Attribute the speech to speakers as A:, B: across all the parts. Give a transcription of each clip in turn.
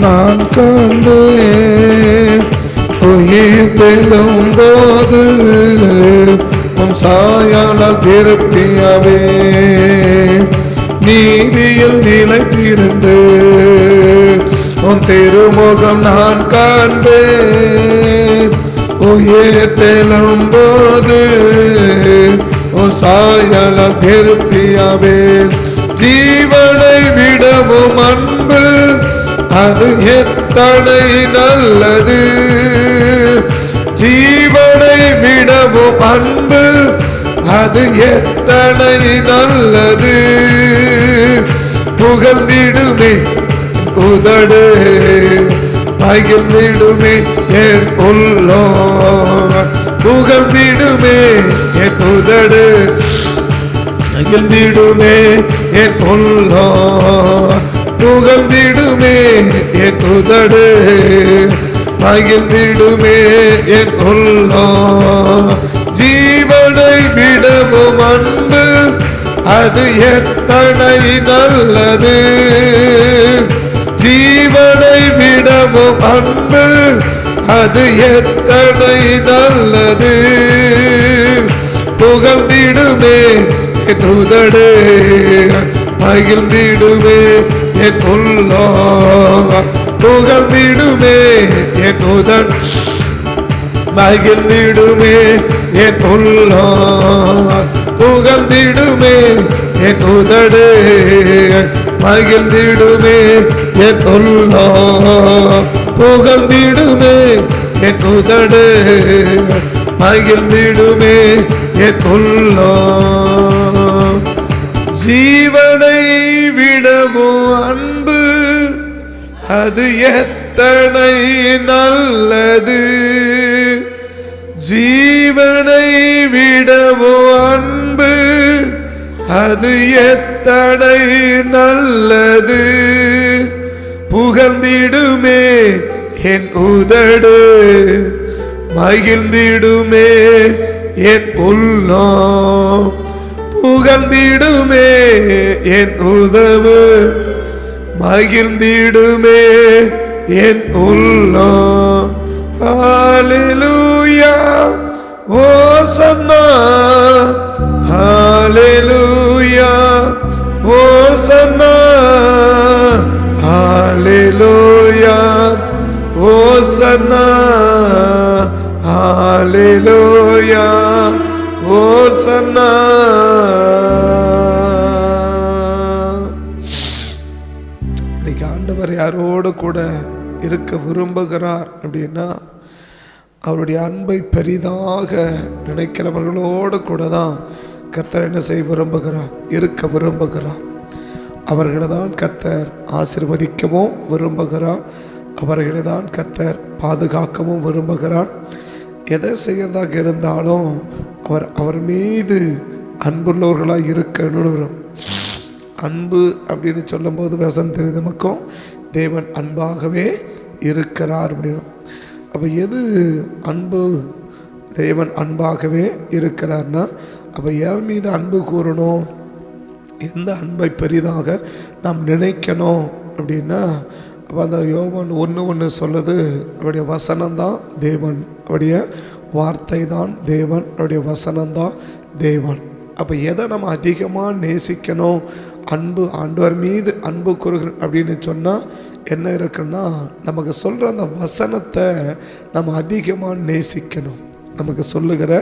A: நான் கண்டேன். உயிர் தெழும்போது உம் சாயலால் திருப்தியாவே நீதியில் நிலைத்திருந்து உன் திருமுகம் நான் காண்பேன். உயிர் தெழும்போது உன் சாயலால் திருப்தியாவே ஜீவனை விடவும் அன்பு அது எத்தனை நல்லது. ஜீவனை விடவும் அன்பு அது எத்தனை நல்லது. புகழ்ந்திடுமே உதடு, மகிழ்ந்திடுமே என் உள்ளோ, புகழ்ந்திடுமே என் உதடு, மகிழ்ந்திடுமே என் உள்ளோ, புகழ்ந்திடுமே என் உதடு, மகிழ்ந்திடுமே என் உள்ளோ. ஜீவனை விடவும் அன்பு அது எத்தனை நல்லது, ஜீவனை விடவும் அன்பு அது எத்தனை நல்லது. புகழ்ந்திடுமே என் உதடு, மகிழ்ந்திடுமே என் உள்ளோ, புகழ்ந்திடுமே என் உதடு, மகிழ்ந்திடுமே என் உள்ளோ, புகழ்ந்திடுமே என் உதடு, மகிழ்ந்திடுமே என் உள்ளோ, புகழ்ந்திடுமே என் உதடு, மகிழ்ந்திடுமே என் உள்ளோ. ஜீவனை விடவும் அன்பு அது எத்தனை நல்லது, ஜீவனை விடவும் அன்பு அது எத்தனை நல்லது. புகழ்ந்திடுமே என் உதடு, மகிழ்ந்திடுமே என் உள்ளம், புகழ்ந்திடுமே என் உதவு, மகிழ்ந்திடுமே என் உள்ளம். ஹல்லேலூயா ஓசன்னா, ஹல்லேலூயா ஓசன்னா, ஹல்லேலூயா ஓசன்னா, ஹல்லேலூயா ஓசன்னா. இன்னைக்கு ஆண்டவர் யாரோடு கூட இருக்க விரும்புகிறார் அப்படின்னா, அவருடைய அன்பை பெரிதாக நினைக்கிறவர்களோடு கூட தான் கர்த்தர் என்ன செய்ய விரும்புகிறார், இருக்க விரும்புகிறார். அவர்களை தான் கர்த்தர் ஆசீர்வதிக்கவும் விரும்புகிறார், அவர்களை தான் கர்த்தர் பாதுகாக்கவும் விரும்புகிறார். எதை செய்யறதாக இருந்தாலும் அவர் மீது அன்புள்ளவர்களாக இருக்கணும். அன்பு அப்படின்னு சொல்லும்போது வசனம் தெரியுது நமக்கும், தேவன் அன்பாகவே இருக்கிறார் அப்படின்னு. அப்போ எது அன்பு, தேவன் அன்பாகவே இருக்கிறார்னா, அப்போ யார் மீது அன்பு கூறணும், எந்த அன்பை பெரிதாக நாம் நினைக்கணும் அப்படின்னா, அப்போ அந்த யோவான் 1:1 சொல்லுது, அவருடைய வசனம்தான் தேவன், அவருடைய வார்த்தை தான் தேவன், அவருடைய வசனம்தான் தேவன். அப்போ எதை நம்ம அதிகமாக நேசிக்கணும், அன்பு ஆண்டவர் மீது அன்பு கூறுகிற அப்படின்னு சொன்னால் என்ன இருக்குன்னா, நமக்கு சொல்கிற அந்த வசனத்தை நம்ம அதிகமாக நேசிக்கணும். நமக்கு சொல்லுகிற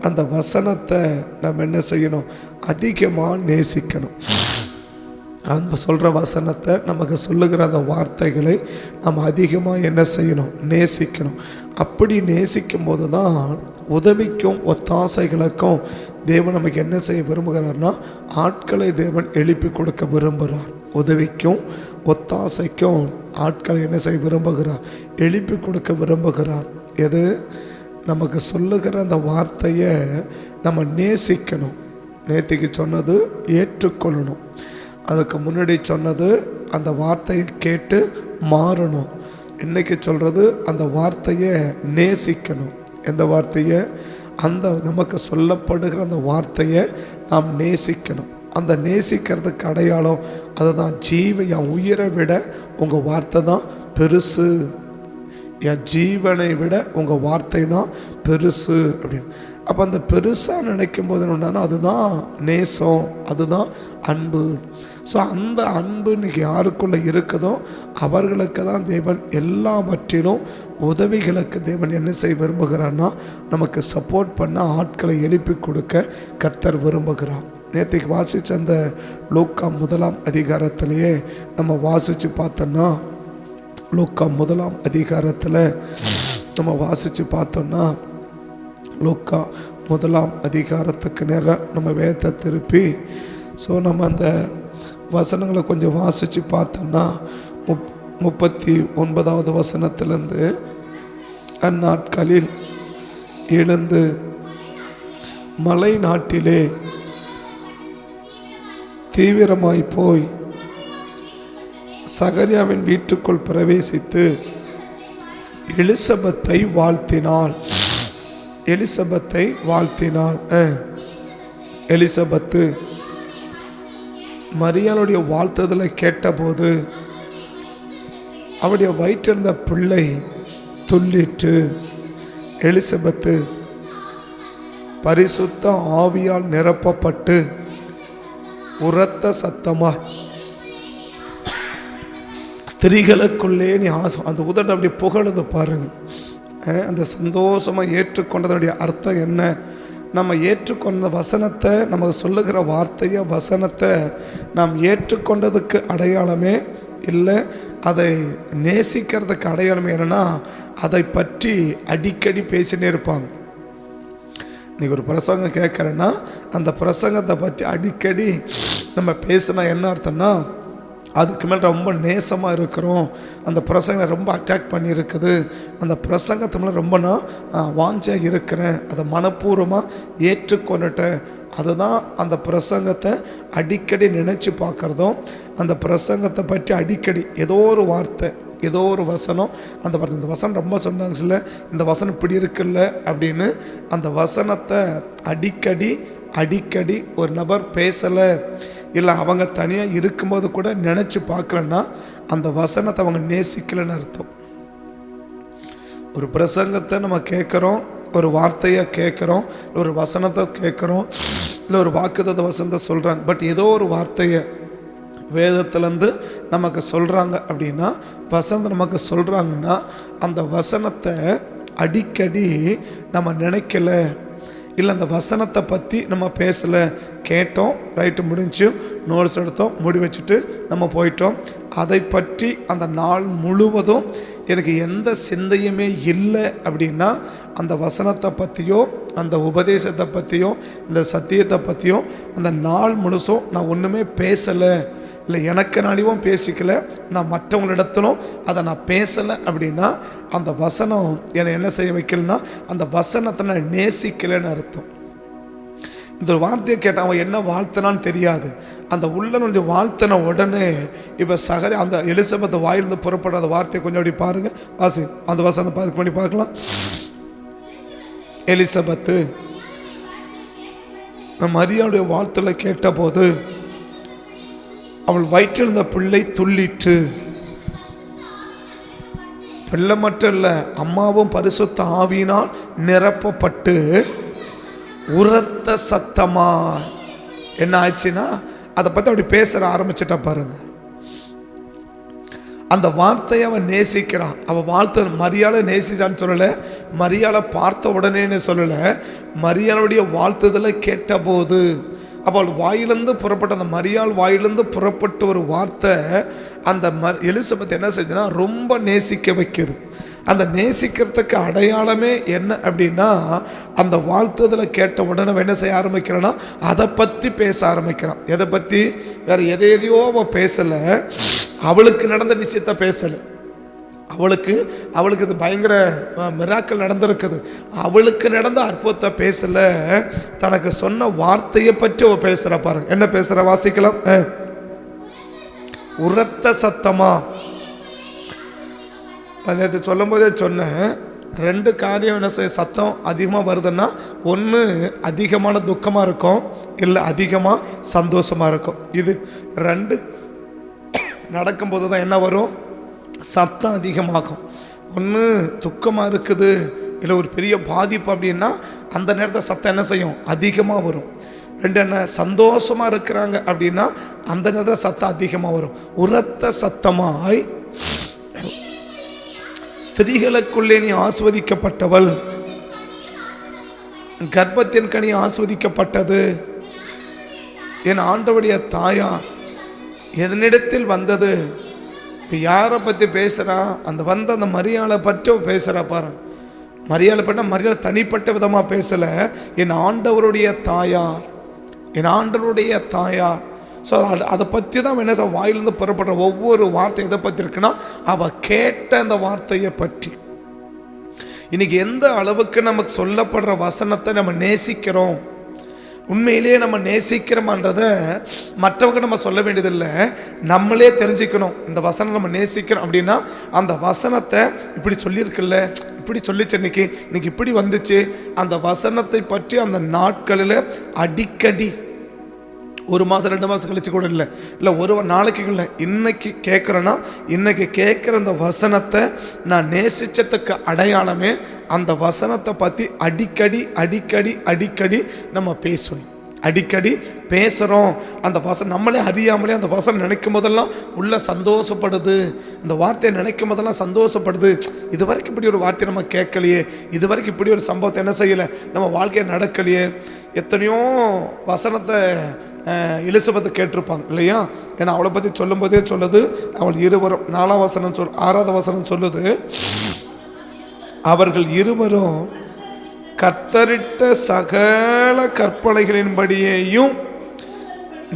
A: அந்த வசனத்தை நம்ம என்ன செய்யணும், அதிகமாக நேசிக்கணும். நம்ம சொல்கிற வசனத்தை, நமக்கு சொல்லுகிற அந்த வார்த்தைகளை நம்ம அதிகமாக என்ன செய்யணும், நேசிக்கணும். அப்படி நேசிக்கும் போது தான் உதவிக்கும் ஒத்தாசைகளுக்கும் தேவன் நமக்கு என்ன செய்ய விரும்புகிறார்னா, ஆட்களை தேவன் எழுப்பி கொடுக்க விரும்புகிறார். உதவிக்கும் ஒத்தாசைக்கும் ஆட்களை என்ன செய்ய விரும்புகிறார், எழுப்பி கொடுக்க விரும்புகிறார். எது, நமக்கு சொல்லுகிற அந்த வார்த்தையை நம்ம நேசிக்கணும். நேத்திக்கு சொன்னது ஏற்றுக்கொள்ளணும், அதுக்கு முன்னாடி சொன்னது அந்த வார்த்தையை கேட்டு மாறணும். இன்னைக்கு சொல்கிறது அந்த வார்த்தையை நேசிக்கணும். எந்த வார்த்தையை, அந்த நமக்கு சொல்லப்படுகிற அந்த வார்த்தையை நாம் நேசிக்கணும். அந்த நேசிக்கிறதுக்கு அடையாளம் அதுதான், என் உயிரை விட உங்கள் வார்த்தை தான் பெருசு, என் ஜீவனை விட உங்கள் வார்த்தை தான் பெருசு அப்படின்னு. அப்போ அந்த பெருசாக நினைக்கும் போது என்னன்னா, அதுதான் நேசம், அதுதான் அன்பு. ஸோ அந்த அன்பு இன்னைக்கு யாருக்குள்ளே இருக்குதோ அவர்களுக்கு தான் தேவன் எல்லாவற்றிலும் உதவிகளுக்கு தேவன் என்ன செய்ய விரும்புகிறார்னா, நமக்கு சப்போர்ட் பண்ண ஆட்களை எழுப்பி கொடுக்க கர்த்தர் விரும்புகிறார். நேற்றுக்கு வாசித்த அந்த லூக்கா 1 அதிகாரத்திலேயே நம்ம வாசித்து பார்த்தோன்னா, லூக்கா 1 அதிகாரத்தில் நம்ம வாசித்து பார்த்தோன்னா, லூக்கா 1 அதிகாரத்துக்கு நேரம் நம்ம வேதத்தை திருப்பி, ஸோ நம்ம அந்த வசனங்களை கொஞ்சம் வாசித்து பார்த்தோம்னா 39வது வசனத்திலிருந்து, அந்நாட்களில் எழுந்து மலை நாட்டிலே தீவிரமாய் போய் சகரியாவின் வீட்டுக்குள் பிரவேசித்து எலிசபெத்தை வாழ்த்தினாள். எலிசபெத்து மரியாளுடைய வாழ்த்துதலை கேட்டபோது அவருடைய வயிற்றிருந்த பிள்ளை துள்ளிட்டு. எலிசபெத்து பரிசுத்த ஆவியால் நிரப்பப்பட்டு உரத்த சத்தமா ஸ்திரீகளுக்குள்ளே நீ அந்த உதடு அப்படி புகழுது பாருங்க. அந்த சந்தோஷமாக ஏற்றுக்கொண்டதனுடைய அர்த்தம் என்ன? நம்ம ஏற்றுக்கொண்ட வசனத்தை, நமக்கு சொல்லுகிற வார்த்தையை, வசனத்தை நாம் ஏற்றுக்கொண்டதுக்கு அடையாளமே இல்லை, அதை நேசிக்கிறதுக்கு அடையாளமே என்னன்னா, அதை பற்றி அடிக்கடி பேசினே இருப்பாங்க. இன்றைக்கி ஒரு பிரசங்கம் கேட்குறேன்னா அந்த பிரசங்கத்தை பற்றி அடிக்கடி நம்ம பேசினா என்ன அர்த்தம்னா, அதுக்கு மேலே ரொம்ப நேசமாக இருக்கிறோம், அந்த பிரசங்கத்தை ரொம்ப அட்டாக் பண்ணியிருக்குது, அந்த பிரசங்கத்து மேலே ரொம்ப நான் வாஞ்சியாக இருக்கிறேன், அதை மனப்பூர்வமாக ஏற்றுக்கொண்டுட்டேன். அதுதான் அந்த பிரசங்கத்தை அடிக்கடி நினச்சி பார்க்குறதும், அந்த பிரசங்கத்தை பற்றி அடிக்கடி ஏதோ ஒரு வார்த்தை, ஏதோ ஒரு வசனம், அந்த வார்த்தை, இந்த வசனம் ரொம்ப சொன்னாங்க இல்லை, இந்த வசனம் இப்படி இருக்குல்ல அப்படின்னு அந்த வசனத்தை அடிக்கடி ஒரு நபர் பேசலை, இல்லை அவங்க தனியாக இருக்கும்போது கூட நினச்சி பார்க்கலன்னா அந்த வசனத்தை அவங்க நேசிக்கலைன்னு அர்த்தம். ஒரு பிரசங்கத்தை நம்ம கேட்குறோம், ஒரு வார்த்தையை கேட்குறோம், ஒரு வசனத்தை கேட்குறோம், இல்லை ஒரு வாக்குத்தத்த வசனத்தை சொல்கிறாங்க, பட் ஏதோ ஒரு வார்த்தையை வேதத்துலேருந்து நமக்கு சொல்கிறாங்க அப்படின்னா, வசனத்தை நமக்கு சொல்கிறாங்கன்னா அந்த வசனத்தை அடிக்கடி நம்ம நினைக்கல, இல்லை அந்த வசனத்தை பற்றி நம்ம பேசலை, கேட்டோம், ரைட்டு முடிஞ்சு, நோட்ஸ் எடுத்தோம், முடி வச்சுட்டு நம்ம போயிட்டோம், அதை பற்றி அந்த நாள் முழுவதும் எனக்கு எந்த சிந்தையுமே இல்லை அப்படின்னா அந்த வசனத்தை பற்றியோ, அந்த உபதேசத்தை பற்றியோ, அந்த சத்தியத்தை பற்றியோ அந்த நாள் முழுசும் நான் ஒன்றுமே பேசலை, இல்லை எனக்கு நாளையும் பேசிக்கல, நான் மற்றவங்களிடத்திலும் அதை நான் பேசலை அப்படின்னா அந்த வசனம் என்னை என்ன செய்ய வைக்கலன்னா அந்த வசனத்தை நான் நேசிக்கலைன்னு அர்த்தம். இந்த வார்த்தையை கேட்டால் அவன் என்ன வாழ்த்தனான்னு தெரியாது, அந்த உள்ளனுடைய வாழ்த்தின உடனே இப்போ அந்த எலிசபெத் வாயிலிருந்து புறப்படுற அந்த வார்த்தையை கொஞ்சம் அப்படி பாருங்க, வாசி அந்த வசனத்தை பார்த்து பண்ணி பார்க்கலாம். எலிசபெத்து மரியாளுடைய வாழ்த்துல கேட்டபோது அவள் வயிற்றிருந்த பிள்ளை துள்ளிட்டு. பிள்ளை மட்டும் இல்லை, அம்மாவும் பரிசுத்த ஆவியினால் நிரப்பப்பட்டு உரத்த சத்தமா என்ன ஆச்சுன்னா அதை பற்றி அப்படி பேசுற ஆரம்பிச்சுட்டா பாருங்க. அந்த வார்த்தையை அவன் நேசிக்கிறான். அவள் வாழ்த்த மரியாதை நேசிச்சான்னு சொல்லலை, மரியாதை பார்த்த உடனேன்னு சொல்லலை, மரியாளுடைய வாழ்த்துதலை கேட்டபோது அவள் வாயிலிருந்து புறப்பட்ட அந்த மரியாள் வாயிலிருந்து புறப்பட்ட ஒரு வார்த்தை அந்த எலிசபெத் என்ன செஞ்சுன்னா ரொம்ப நேசிக்க வைக்குது. அந்த நேசிக்கிறதுக்கு அடையாளமே என்ன அப்படின்னா அந்த வாழ்த்துதலை கேட்ட உடனே என்ன செய்ய ஆரம்பிக்கிறான்னா அதை பற்றி பேச ஆரம்பிக்கிறான். எதை பற்றி? வேற எதையோ அவள் பேசலை, அவளுக்கு நடந்த விஷயத்தை பேசலை, அவளுக்கு இது பயங்கர மிராக்கள் நடந்திருக்குது, அவளுக்கு நடந்த அற்புதத்தை பேசல, தனக்கு சொன்ன வார்த்தையை பற்றி அவ பேசுற பாருங்க. என்ன பேசுற வாசிக்கலாம். உரத்த சத்தமா. நேற்று சொல்லும் போதே சொன்னேன், ரெண்டு காரியம் என்ன செய்ய சத்தம் அதிகமாக வருதுன்னா, ஒன்று அதிகமான துக்கமாக இருக்கும், இல்லை அதிகமாக சந்தோஷமாக இருக்கும். இது ரெண்டு நடக்கும்போது தான் என்ன வரும்? சத்தம் அதிகமாகும். ஒன்று துக்கமாக இருக்குது, இல்லை ஒரு பெரிய பாதிப்பு அப்படின்னா அந்த நேரத்தில் சத்தம் என்ன செய்யும்? அதிகமாக வரும். ரெண்டு என்ன சந்தோஷமாக இருக்கிறாங்க அப்படின்னா அந்த நேரத்தில் சத்தம் அதிகமாக வரும். உரத்த சத்தமாய் ஸ்திரீகளுக்குள்ளே நீ ஆஸ்வதிக்கப்பட்டவள், கர்ப்பத்தின் கனி ஆஸ்வதிக்கப்பட்டது, என் ஆண்டவருடைய தாயார் எதனிடத்தில் வந்தது. இப்போ யாரை பற்றி பேசுகிறா? அந்த அந்த மரியாதை பற்றி பேசுகிறா பாரு. மரியாதை பண்ண மரியாதை தனிப்பட்ட விதமாக பேசலை, என் ஆண்டவருடைய தாயார், என் ஆண்டவருடைய தாயார் ஸோ அதை பற்றி தான் என்ன வாயிலிருந்து புறப்படுற ஒவ்வொரு வார்த்தை எதை பற்றி இருக்குன்னா அவள் கேட்ட அந்த வார்த்தையை பற்றி. இன்னைக்கு எந்த அளவுக்கு நமக்கு சொல்லப்படுற வசனத்தை நம்ம நேசிக்கிறோம், உண்மையிலேயே நம்ம நேசிக்கிறோம்ன்றதை மற்றவங்க நம்ம சொல்ல வேண்டியதில்லை, நம்மளே தெரிஞ்சுக்கணும். இந்த வசனம் நம்ம நேசிக்கிறோம் அப்படின்னா அந்த வசனத்தை இப்படி சொல்லியிருக்குல்ல, இப்படி சொல்லிச்சு, இன்னைக்கு இப்படி வந்துச்சு, அந்த வசனத்தை பற்றி அந்த நாட்களில் அடிக்கடி 1 மாதம் 2 மாதம் கழிச்சு கூட இல்லை ஒரு நாளைக்கு இல்லை, இன்னைக்கு கேட்குறேன்னா இன்னைக்கு கேட்குற அந்த வசனத்தை நான் நேசிச்சதுக்கு அடையாளமே அந்த வசனத்தை பற்றி அடிக்கடி அடிக்கடி அடிக்கடி நம்ம பேசணும். அடிக்கடி பேசுகிறோம். அந்த வசனம் நம்மளே அறியாமலே அந்த வசனம் நினைக்கும் போதெல்லாம் உள்ள சந்தோஷப்படுது, அந்த வார்த்தையை நினைக்கும் போதெல்லாம் சந்தோஷப்படுது. இது வரைக்கும் இப்படி ஒரு வார்த்தையை நம்ம கேட்கலையே, இது வரைக்கும் இப்படி ஒரு சம்பவத்தை என்ன செய்யலை, நம்ம வாழ்க்கையை நடக்கலையே. எத்தனையோ வசனத்தை எலிசபெத்து கேட்டிருப்பாங்க இல்லையா? ஏன்னா அவளை பற்றி சொல்லும் போதே சொல்லுது, அவள் இருவரும் 4ஆம் வசனம் 6ஆவது வசனம் சொல்லுது, அவர்கள் இருவரும் கர்த்தரிட்ட சகல கற்பனைகளின்படியேயும்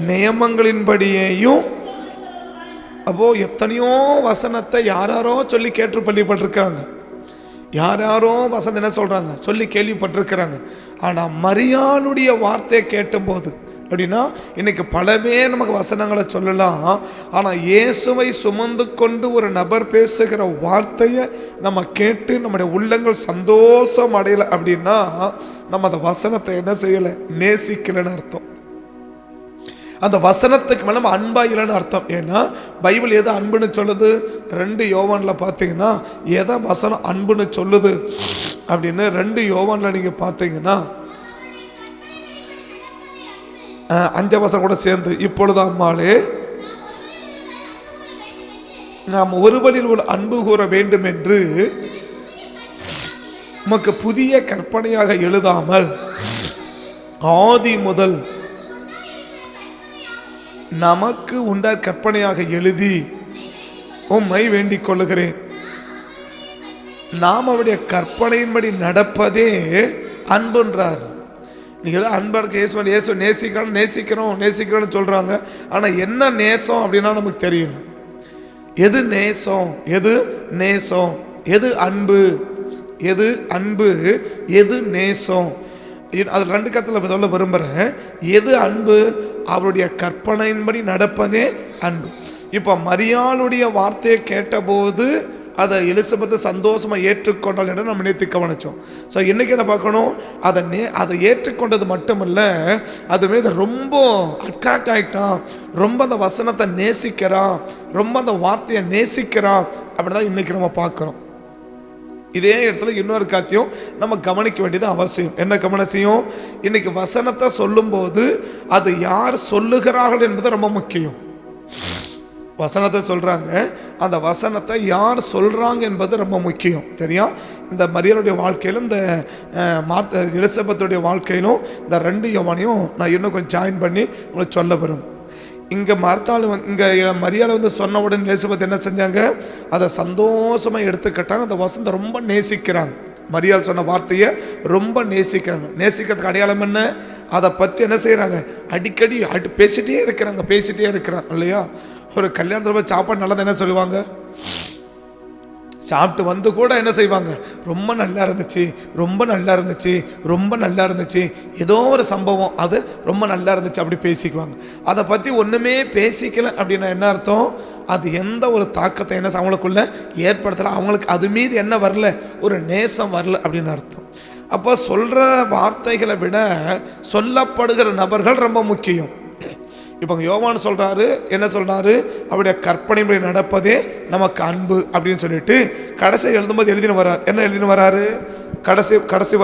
A: நியமங்களின்படியேயும். அப்போ எத்தனையோ வசனத்தை யாரோ சொல்லி கேட்டு பள்ளிப்பட்டிருக்கிறாங்க, யாரோ வசனம் என்ன சொல்றாங்க சொல்லி கேள்விப்பட்டிருக்கிறாங்க. ஆனால் மரியாளுடைய வார்த்தையை கேட்டும்போது அப்படின்னா இன்னைக்கு பல பேர் நமக்கு வசனங்களை சொல்லலாம், ஆனால் இயேசுவை சுமந்து கொண்டு ஒரு நபர் பேசுகிற வார்த்தையை நம்ம கேட்டு நம்முடைய உள்ளங்கள் சந்தோஷம் அடையலை அப்படின்னா நம்ம அந்த வசனத்தை என்ன செய்யலை, நேசிக்கலைன்னு அர்த்தம். அந்த வசனத்துக்கு மேலே நம்ம அன்பா இல்லைன்னு அர்த்தம். ஏன்னா பைபிள் எதை அன்புன்னு சொல்லுது, 2 யோவானில் பார்த்தீங்கன்னா எதை வசனம் அன்புன்னு சொல்லுது அப்படின்னு 2 யோவானில் நீங்கள் பார்த்தீங்கன்னா 5 வசனம் கூட சேர்ந்து, இப்பொழுது அம்மாளே நாம் ஒருவரில் ஒரு அன்பு கூற வேண்டும் என்று நமக்கு புதிய கற்பனையாக எழுதாமல் ஆதி முதல் நமக்கு உண்ட கற்பனையாக எழுதி உம்மை வேண்டிக் கொள்ளுகிறேன். நாம் அவருடைய கற்பனையின்படி நடப்பதே அன்புன்றார். நீங்கள் தான் அன்பருக்கு இயேசு நேசிக்கிறோன்னு சொல்கிறாங்க. ஆனால் என்ன நேசம் அப்படின்னா நமக்கு தெரியணும். எது நேசம், எது நேசம், எது அன்பு, எது அன்பு, எது நேசம், அது 2 கருத்தில் சொல்ல விரும்புகிறேன். எது அன்பு, அவருடைய கற்பனையின்படி நடப்பதே அன்பு. இப்போ மரியாளுடைய வார்த்தையை கேட்டபோது அதை எலிசபெத்து சந்தோஷமாக ஏற்றுக்கொண்டால் என்று நம்ம நேற்று கவனித்தோம். ஸோ இன்றைக்கி என்ன பார்க்கணும், அதை ஏற்றுக்கொண்டது மட்டுமல்ல, அதுவே ரொம்ப அட்ராக்ட் ஆகிட்டான், ரொம்ப அந்த வசனத்தை நேசிக்கிறான், ரொம்ப அந்த வார்த்தையை நேசிக்கிறான் அப்படி தான் இன்றைக்கி நம்ம பார்க்குறோம். இதே இடத்துல இன்னொரு காட்சியும் நம்ம கவனிக்க வேண்டியது அவசியம். என்ன கவனிச்சையும், இன்னைக்கு வசனத்தை சொல்லும்போது அது யார் சொல்லுகிறார்கள் என்பது ரொம்ப முக்கியம். வசனத்தை சொல்கிறாங்க, அந்த வசனத்தை யார் சொல்கிறாங்க என்பது ரொம்ப முக்கியம். சரியா? இந்த மரியாளுடைய வாழ்க்கையிலும் இந்த எலிசபெத்துடைய வாழ்க்கையிலும் இந்த 2 யோவானையும் நான் இன்னும் கொஞ்சம் ஜாயின் பண்ணி உங்களுக்கு சொல்ல வரும். இங்கே மரியாதை சொன்ன உடனே எலிசபெத் என்ன செஞ்சாங்க, அதை சந்தோஷமாக எடுத்துக்கிட்டாங்க. அந்த வசனத்தை ரொம்ப நேசிக்கிறாங்க. மரியாள் சொன்ன வார்த்தையை ரொம்ப நேசிக்கிறாங்க. நேசிக்கிறதுக்கு அடையாளம் என்ன, அதை பற்றி என்ன செய்கிறாங்க, அடிக்கடி பேசிகிட்டே இருக்கிறாங்க இல்லையா? ஒரு கல்யாணத்தில் போய் சாப்பாடு நல்லது என்ன சொல்லுவாங்க, சாப்பிட்டு வந்து கூட என்ன செய்வாங்க, ரொம்ப நல்லா இருந்துச்சு, ஏதோ ஒரு சம்பவம் அது ரொம்ப நல்லா இருந்துச்சு அப்படி பேசிக்குவாங்க. அதை பற்றி ஒன்றுமே பேசிக்கல அப்படின்னா என்ன அர்த்தம், அது எந்த ஒரு தாக்கத்தை என்ன அவங்களுக்குள்ள ஏற்படுத்தலை, அவங்களுக்கு அது மீது என்ன வரல, ஒரு நேசம் வரல அப்படின்னு அர்த்தம். அப்போ சொல்கிற வார்த்தைகளை விட சொல்லப்படுகிற நபர்கள் ரொம்ப முக்கியம். இப்போ யோவான் சொல்கிறாரு, என்ன சொல்கிறாரு, அவருடைய கற்பனைப்படி நடப்பதே நமக்கு அன்பு அப்படின்னு சொல்லிட்டு கடைசி எழுதும்போது எழுதினு வர்றார். என்ன எழுதினு வர்றாரு, கடைசி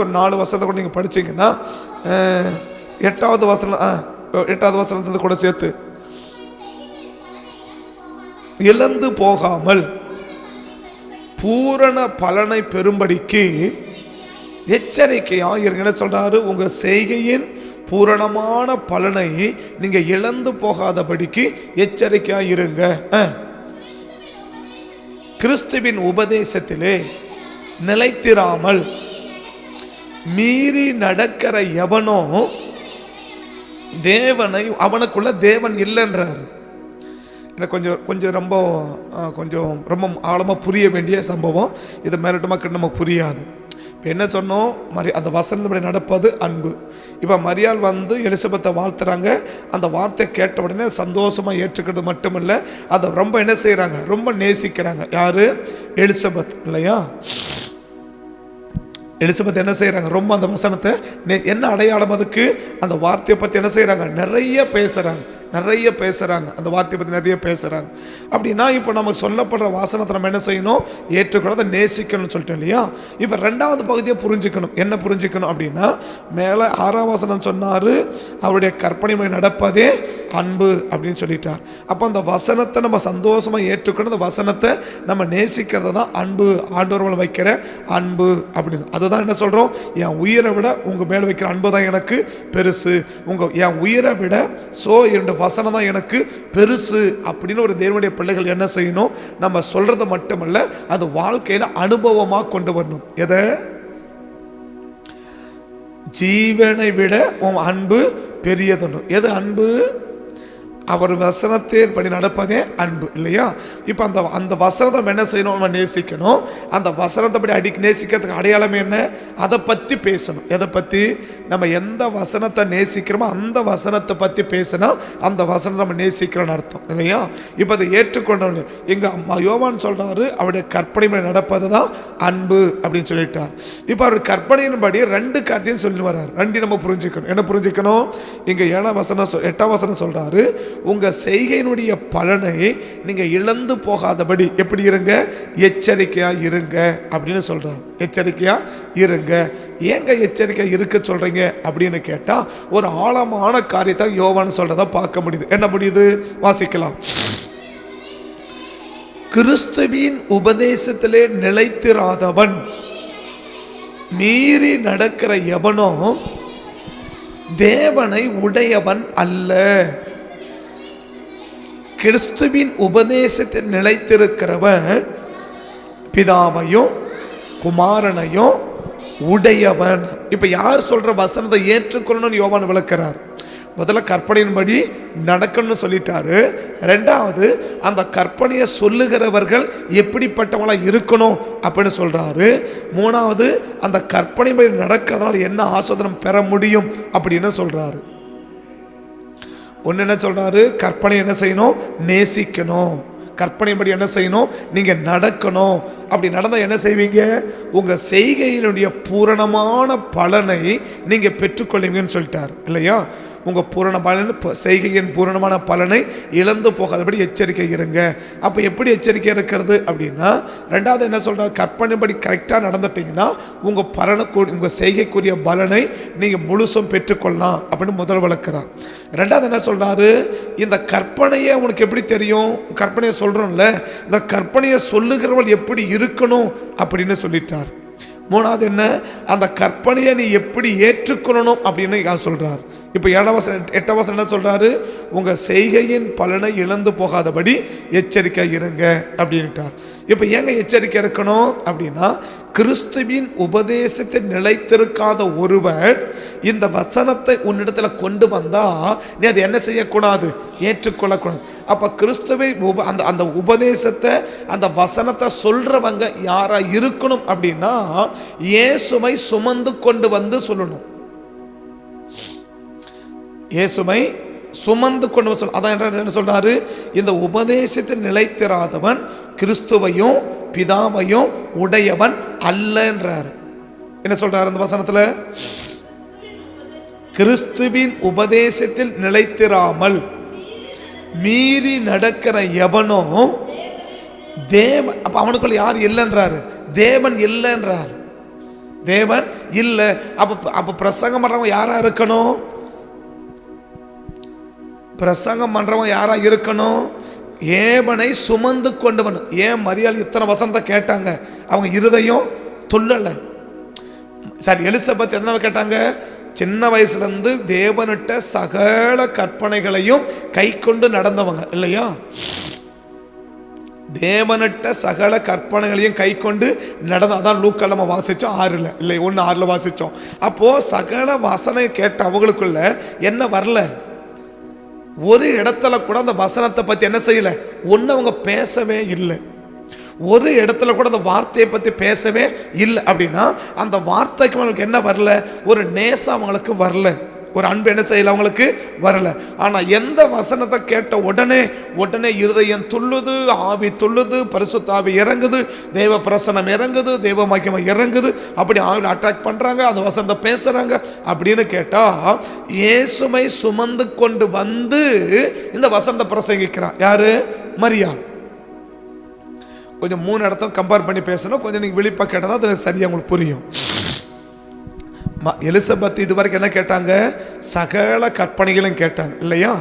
A: ஒரு 4 வசனத்தை கூட நீங்கள் படிச்சிங்கன்னா 8வது வசனத்தை கூட சேர்த்து, இழந்து போகாமல் பூரண பலனை பெறும்படிக்கு எச்சரிக்கையா இருங்க. என்ன சொல்றாரு, உங்க செய்கையின் பூரணமான பலனை நீங்க இழந்து போகாதபடிக்கு எச்சரிக்கையா இருங்க. கிறிஸ்துவின் உபதேசத்திலே நிலைத்திராமல் மீறி நடக்கிற எவனோ தேவனை, அவனுக்குள்ள தேவன் இல்லைன்றாரு. எனக்கு கொஞ்சம் ரொம்ப ஆழமாக புரிய வேண்டிய சம்பவம். இது மேலட்டமாக நமக்கு புரியாது. இப்போ என்ன சொன்னோம், அந்த வசனப்படி நடப்பது அன்பு. இப்போ மரியாள் வந்து எலிசபெத்தை வாழ்த்துறாங்க. அந்த வார்த்தை கேட்ட உடனே சந்தோஷமாக ஏற்றுக்கிறது மட்டுமில்லை, அதை ரொம்ப என்ன செய்கிறாங்க, ரொம்ப நேசிக்கிறாங்க. யார்? எலிசபெத் இல்லையா? எலிசபெத் என்ன செய்கிறாங்க, ரொம்ப அந்த வசனத்தை என்ன அடையாளம் அதுக்கு, அந்த வார்த்தையை பற்றி என்ன செய்கிறாங்க, நிறைய பேசுகிறாங்க. அந்த வார்த்தையை பற்றி நிறைய பேசுகிறாங்க. அப்படின்னா இப்போ நமக்கு சொல்லப்படுற வாசனத்தை நம்ம என்ன செய்யணும், ஏற்றுக்கொள்ள நேசிக்கணும்னு சொல்லிட்டோம் இல்லையா? இப்போ ரெண்டாவது பகுதியை புரிஞ்சுக்கணும். என்ன புரிஞ்சுக்கணும் அப்படின்னா, மேலே 6ஆம் வசனம் சொன்னார், அவருடைய கற்பனை நடப்பதே அன்பு அப்படின்னு சொல்லிட்டார். அப்போ அந்த வசனத்தை நம்ம சந்தோஷமாக ஏற்றுக்கணும். அந்த வசனத்தை நம்ம நேசிக்கிறது தான் அன்பு, ஆண்டவர் வைக்கிற அன்பு அப்படின்னு. அதுதான் என்ன சொல்கிறோம், என் உயிரை விட உங்கள் மேலே வைக்கிற அன்பு தான் எனக்கு பெருசு, என் உயிரை விட இரண்டு வசனம் தான் எனக்கு பெருசு அப்படின்னு ஒரு தேவனுடைய பிள்ளைகள் என்ன செய்யணும், நம்ம சொல்றது மட்டுமல்ல, அது வாழ்க்கையில் அனுபவமாக கொண்டு வரணும். எதை? ஜீவனை விட உன் அன்பு பெரியதுன்னு. எது அன்பு? அவர் வசனத்தை படி நடப்பதே அன்பு இல்லையா? இப்போ அந்த வசனத்தை என்ன செய்யணும், நம்ம நேசிக்கணும். அந்த வசனத்தை படி நேசிக்கிறதுக்கு அடையாளம் என்ன, அதை பற்றி பேசணும். எதை பற்றி? நம்ம எந்த வசனத்தை நேசிக்கிறோமோ அந்த வசனத்தை பற்றி பேசினா அந்த வசனத்தை நம்ம நேசிக்கிறோன்னு அர்த்தம் இல்லையா? இப்போ அதை ஏற்றுக்கொண்டவனு எங்கள் யோவான் சொல்கிறாரு, அவருடைய கற்பனை நடப்பது தான் அன்பு அப்படின்னு சொல்லிட்டார். இப்போ அவர் கற்பனையின்படி 2 காரியத்தையும் சொல்லி வர்றாரு. 2 நம்ம புரிஞ்சுக்கணும். என்ன புரிஞ்சுக்கணும்? இங்கே 8ஆம் வசனம் சொல்கிறாரு, உங்கள் செய்கையினுடைய பலனை நீங்கள் இழந்து போகாதபடி எப்படி இருங்க, எச்சரிக்கையாக இருங்க அப்படின்னு சொல்கிறார். எச்சரிக்கையாக இருங்க. ஏங்க எச்சரிக்கை இருக்க சொல்றீங்க அப்படின்னு கேட்டா, ஒரு ஆழமான காரியத்தை யோவான் சொல்றத பார்க்க முடியுது. என்ன முடியுது? வாசிக்கலாம். கிறிஸ்துவின் உபதேசத்திலே நிலைத்திராதவன், மீறி நடக்கிற எவனோ தேவனை உடையவன் அல்ல. கிறிஸ்துவின் உபதேசத்தில் நிலைத்திருக்கிறவன் பிதாவையும் குமாரனையும் உடையவன். இப்ப யார் சொல்ற வசனத்தை ஏற்றுக்கொள்ளணும்னு யோவான் விளக்கிறார். முதல்ல கற்பனையின்படி நடக்கணும்னு சொல்லிட்டாரு. ரெண்டாவது, அந்த கற்பனையை சொல்லுகிறவர்கள் எப்படிப்பட்டவங்களா இருக்கணும் அப்படின்னு சொல்றாரு. மூணாவது, அந்த கற்பனைப்படி நடக்கிறதுனால என்ன ஆசீர்வாதம் பெற முடியும் அப்படின்னு சொல்றாரு. ஒன்னு என்ன சொல்றாரு, கற்பனை என்ன செய்யணும், நேசிக்கணும். கற்பனைப்படி என்ன செய்யணும், நீங்க நடக்கணும். அப்படி நடந்தால் என்ன செய்வீங்க, உங்க செய்கையினுடைய பூரணமான பலனை நீங்க பெற்றுக்கொள்வீங்கன்னு சொல்லிட்டார் இல்லையா? உங்க பூரண பலன், செய்கையின் பூரணமான பலனை இழந்து போகாதபடி எச்சரிக்கை இருங்க. அப்ப எப்படி எச்சரிக்கை இருக்கிறது அப்படின்னா, ரெண்டாவது என்ன சொல்றாரு, கற்பனைப்படி கரெக்டாக நடந்துட்டீங்கன்னா உங்க உங்க செய்கைக்குரிய பலனை நீங்க முழுசும் பெற்றுக்கொள்ளலாம் அப்படின்னு முதல் வளர்க்கிறார். ரெண்டாவது என்ன சொல்றாரு, இந்த கற்பனையை உனக்கு எப்படி தெரியும், கற்பனையை சொல்றோம்ல, இந்த கற்பனையை சொல்லுகிறவள் எப்படி இருக்கணும் அப்படின்னு சொல்லிட்டார். மூணாவது என்ன, அந்த கற்பனையை நீ எப்படி ஏற்றுக்கொள்ளணும் அப்படின்னு சொல்றார். இப்போ 8ஆம் வசனம் என்ன சொல்றாரு, உங்க செய்கையின் பலனை இழந்து போகாதபடி எச்சரிக்கை இருங்க அப்படின்ட்டார். இப்போ ஏங்க எச்சரிக்கை இருக்கணும் அப்படின்னா, கிறிஸ்துவின் உபதேசத்தில் நிலைத்திருக்காத ஒருவர் இந்த வசனத்தை உன்னிடத்துல கொண்டு வந்தா நீ அதை என்ன செய்யக்கூடாது, ஏற்றுக்கொள்ளக்கூடாது. அப்ப கிறிஸ்துவை அந்த உபதேசத்தை, அந்த வசனத்தை சொல்றவங்க யாரா இருக்கணும் அப்படின்னா, இயேசுவை சுமந்து கொண்டு வந்து சொல்லணும். இயேசுவை சுமந்து கொண்டு வந்து அதான் என்ன சொல்றாரு, இந்த உபதேசத்தில் நிலைத்திராதவன் கிறிஸ்துவையும் பிதாவையும் உடையவன் அல்லன்றார். என்ன சொல்றாரு அந்த வசனத்துல, கிறிஸ்துவின் உபதேசத்தில் நிலைத்திராமல் மீறி நடக்கிற எவனோ தேவன், அப்ப அவனுக்குள்ள யார் இல்லைன்றாரு, தேவன் இல்லைன்றார். தேவன் இல்லை. அப்ப பிரசங்கம் பண்றவங்க யாரா இருக்கணும், பிரசங்கம் பண்றவங்க யாரா இருக்கணும், ஏவனை சுமந்து கொண்டவன். ஏன் மரியாள் இத்தனை வசனத்தை கேட்டாங்க, அவங்க இருதயம் துள்ளல. சரி, எலிசபெத் எதனால கேட்டாங்க, சின்ன வயசுல இருந்து தேவனிட்ட சகல கற்பனைகளையும் கை கொண்டு நடந்தவங்க இல்லையா? தேவனிட்ட சகல கற்பனைகளையும் கை கொண்டு நடந்து. அதான் லூக்கால நம்ம வாசிச்சோம் 6 இல்லை 1:6 வாசிச்சோம். அப்போ சகல வசனை கேட்ட அவங்களுக்குள்ள என்ன வரல, ஒரு இடத்துல கூட அந்த வசனத்தை பத்தி என்ன செய்யல, ஒன்னு அவங்க பேசவே இல்லை. ஒரு இடத்துல கூட அந்த வார்த்தையை பத்தி பேசவே இல்லை. அப்படின்னா அந்த வார்த்தைக்கு அவங்களுக்கு என்ன வரல, ஒரு நேசம் அவங்களுக்கு வரல, ஒரு அன்பு என்ன செய்யல அவங்களுக்கு வரல. ஆனா எந்த வசனத்தை கேட்ட உடனே இருதயம் துள்ளுது, ஆவி துள்ளுது, பரிசுத்த ஆவி இறங்குது, தேவ பிரசனம் இறங்குது, தேவ மகிமை இறங்குது, அப்படி ஆவில அட்ராக்ட் பண்றாங்க, அந்த வசனத்தை பேசுறாங்க. அப்படின்னு கேட்டா இயேசுவை சுமந்து கொண்டு வந்து இந்த வசனத்தை பிரசங்கிக்கிறான் யாரு, மரியாள். கொஞ்சம் 3 இடத்த கம்பேர் பண்ணி பேசணும், கொஞ்சம் நீங்க விழிப்பா கேட்டா அது சரியா உங்களுக்கு புரியும். எலிசபெத் இதுவரைக்கும் என்ன கேட்டாங்க, சகல கற்பனைகளையும் கேட்டாங்க இல்லையா,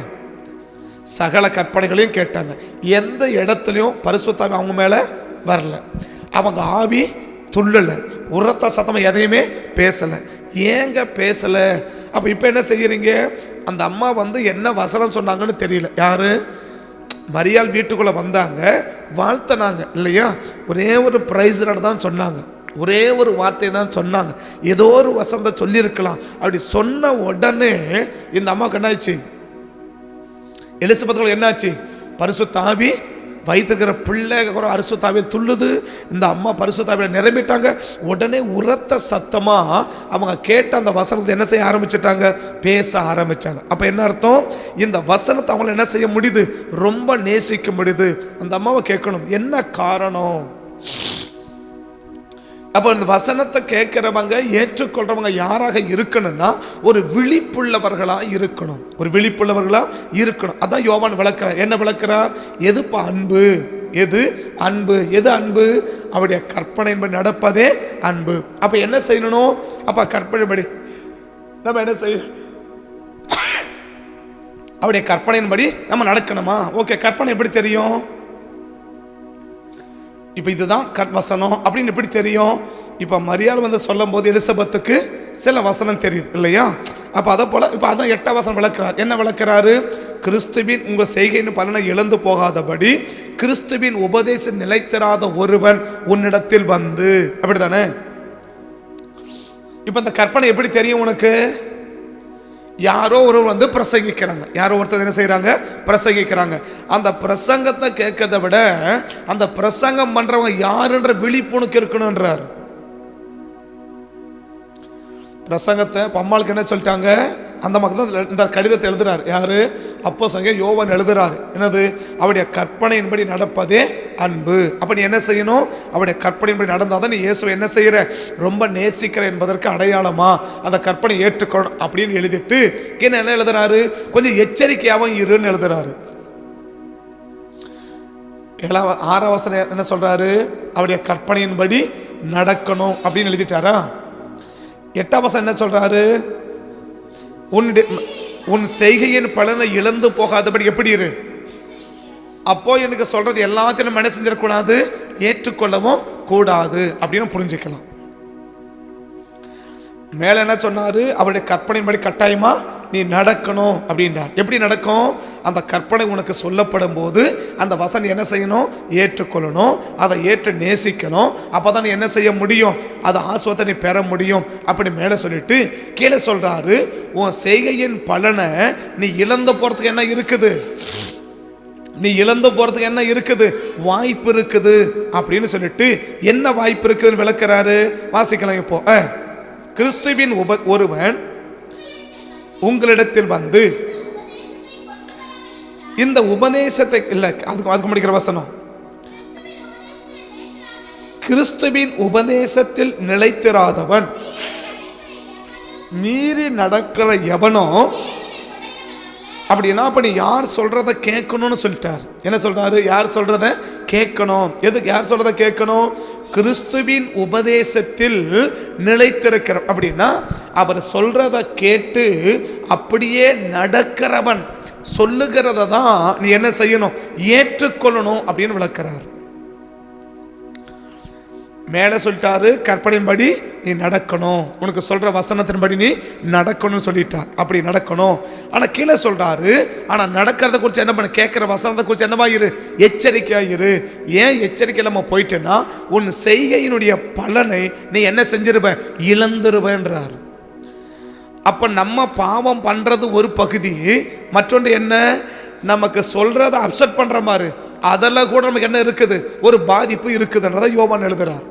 A: சகல கற்பனைகளையும் கேட்டாங்க. எந்த இடத்துலையும் பரிசுத்த ஆவி அவங்க மேல வரல, அவங்க ஆவி துள்ளல, உரத்த சத்தம் எதையுமே பேசல. ஏங்க பேசல? அப்ப இப்ப என்ன செய்யறீங்க, அந்த அம்மா வந்து என்ன வசனம் சொன்னாங்கன்னு தெரியல. யாரு, மரியாள் வீட்டுக்குள்ள வந்தாங்க, வாழ்த்தினாங்க இல்லையா, ஒரே ஒரு பிரைஸ் தான் சொன்னாங்க, ஒரே ஒரு வார்த்தை தான் சொன்னாங்க, ஏதோ ஒரு வசனத்தை சொல்லியிருக்கலாம். அப்படி சொன்ன உடனே இந்த அம்மாவுக்கு என்ன ஆச்சு, எலிசபெத்துக்கு என்னாச்சு, பரிசுத்த ஆவி வைத்திருக்கிற பிள்ளை பரிசுத்த ஆவியில் துள்ளுது. இந்த அம்மா பரிசுத்த ஆவியில் நிரம்பிட்டாங்க. உடனே உரத்த சத்தமா அவங்க கேட்ட அந்த வசனத்தை என்ன செய்ய ஆரம்பிச்சிட்டாங்க, பேச ஆரம்பிச்சாங்க. அப்ப என்ன அர்த்தம், இந்த வசனத்தை அவங்களை என்ன செய்ய முடியுது, ரொம்ப நேசிக்க முடியுது. அந்த அம்மாவை கேட்கணும் என்ன காரணம். அப்போ இந்த வசனத்தை கேட்கிறவங்க ஏற்றுக்கொள்றவங்க யாராக இருக்கணும்னா ஒரு விழிப்புள்ளவர்களா இருக்கணும், ஒரு விழிப்புள்ளவர்களா இருக்கணும். அதான் யோவான் விளக்குறார். என்ன விளக்குறார், எதுப்பா அன்பு, எது அன்பு, எது அன்பு, அவருடைய கற்பனையின்படி நடப்பதே அன்பு. அப்ப என்ன செய்யணும், அப்ப கற்பனைப்படி நம்ம என்ன செய்யணும், அவருடைய கற்பனையின்படி நம்ம நடக்கணுமா. ஓகே, கற்பனை எப்படி தெரியும், இப்போ இதுதான் வசனம் அப்படின்னு எப்படி தெரியும். இப்போ மரியாள் வந்து சொல்லும் போது எலிசபெத்துக்கு சில வசனம் தெரியுது இல்லையா. அப்போ அதை போல இப்போ அதான் 8ஆம் வசனம் விளக்குறார். என்ன விளக்குறாரு, கிறிஸ்துவின் உங்க செய்கையின் பலனை இழந்து போகாதபடி கிறிஸ்துவின் உபதேசம் நிலைத்திராத ஒருவன் உன்னிடத்தில் வந்து, அப்படித்தானே. இப்போ இந்த கற்பனை எப்படி தெரியும் உனக்கு, யாரோ ஒருவர் வந்து பிரசங்கிக்கிறாங்க, யாரோ ஒருத்தர் என்ன செய்யறாங்க, பிரசங்கிக்கிறாங்க. அந்த பிரசங்கத்தை கேட்கறத விட அந்த பிரசங்கம் பண்றவங்க யாருன்ற விழிப்புணர்வு இருக்கணும்ன்றார். பிரசங்கத்தை பம்மாளுக்கு என்ன சொல்லிட்டாங்க, அந்த மக்கள் தான் இந்த கடிதத்தை எழுதுறாரு. யாரு, அப்போஸ்தலன் யோவான் எழுதுறாரு. என்னது, அவருடைய கற்பனையின்படி நடப்பதே அன்பு. அப்ப நீ என்ன செய்யணும், அவருடைய கற்பனையின்படி நடந்தாதான் நீ இயேசுவை என்ன செய்யற, ரொம்ப நேசிக்கிற என்பதற்கு அடையாளமா அந்த கற்பனை ஏற்றுக்கொள்ளணும் அப்படின்னு எழுதிட்டு என்ன எழுதுறாரு, கொஞ்சம் எச்சரிக்கையாகவும் இருன்னு எழுதுறாரு. 6ஆம் வசனம் என்ன சொல்றாரு, அவருடைய கற்பனையின்படி நடக்கணும் அப்படின்னு எழுதிட்டாரா. 8ஆம் வசனம் என்ன சொல்றாரு, உன் செய்கையின் பலனை இழந்து போகாதபடி எப்படி இரு. அப்போ எனக்கு சொல்றது எல்லாத்தையும் நம்ம என்ன செஞ்சிடக்கூடாது, ஏற்றுக்கொள்ளவும் கூடாது அப்படின்னு புரிஞ்சுக்கலாம். மேல என்ன சொன்னாரு, அவருடைய கற்பனையின்படி கட்டாயமா நீ நடக்கணும் அப்படின்றார். எப்படி நடக்கும், அந்த கற்பனை உனக்கு சொல்லப்படும் போது அந்த வசனம் என்ன செய்யணும், ஏற்றுக்கொள்ளணும், அதை ஏற்று நேசிக்கணும். அப்பதான் நீ என்ன செய்ய முடியும், அதை ஆசுவத்தை நீ பெற முடியும். அப்படி மேல சொல்லிட்டு கீழே சொல்றாரு, உன் செய்கையின் பலனை நீ இழந்து போறதுக்கு என்ன இருக்குது, நீ இழந்து போறதுக்கு என்ன இருக்குது, வாய்ப்பு இருக்குது அப்படின்னு சொல்லிட்டு என்ன வாய்ப்பு இருக்குதுன்னு விளக்குறாரு. வாசிக்கலாம். இப்போ கிறிஸ்துவின் ஒருவன் உங்களிடத்தில் வந்து இந்த உபதேசத்தை இல்ல, அதுக்கு முடிக்கிற வசனம், கிறிஸ்துவின் உபதேசத்தில் நிலைத்திராதவன் மீறி நடக்கிற எவனோ, அப்படின்னா அப்ப நீ யார் சொல்றத கேட்கணும்னு சொல்லிட்டார். என்ன சொல்றாரு, யார் சொல்றத கேட்கணும். எதுக்கு யார் சொல்றத கேட்கணும், கிறிஸ்துவின் உபதேசத்தில் நிலைத்திருக்கிற, அப்படின்னா அவர் சொல்றத கேட்டு அப்படியே நடக்கிறவன் சொல்லுகிறத தான் நீ என்ன செய்யணும், ஏற்றுக்கொள்ளணும் அப்படின்னு விளக்குறார். மேலே சொல்லிட்டாரு, கற்பனையின்படி நீ நடக்கணும், உனக்கு சொல்ற வசனத்தின்படி நீ நடக்கணும்னு சொல்லிட்டார். அப்படி நடக்கணும். ஆனா கீழே சொல்றாரு, ஆனா நடக்கிறத குறித்து என்ன பண்ண, கேட்கிற வசனத்தை குறித்து என்னவா இரு, எச்சரிக்கையா இரு. ஏன் எச்சரிக்கை நம்ம போயிட்டேன்னா, உன் செய்கையினுடைய பலனை நீ என்ன செஞ்சிருவ, இழந்துருவன்றார். அப்ப நம்ம பாவம் பண்றது ஒரு பகுதி, மற்றொன்று என்ன, நமக்கு சொல்றத அப்செட் பண்ற மாதிரி அதெல்லாம் கூட நமக்கு என்ன இருக்குது, ஒரு பாதிப்பு இருக்குதுன்றதை யோவான் எழுதுறார்.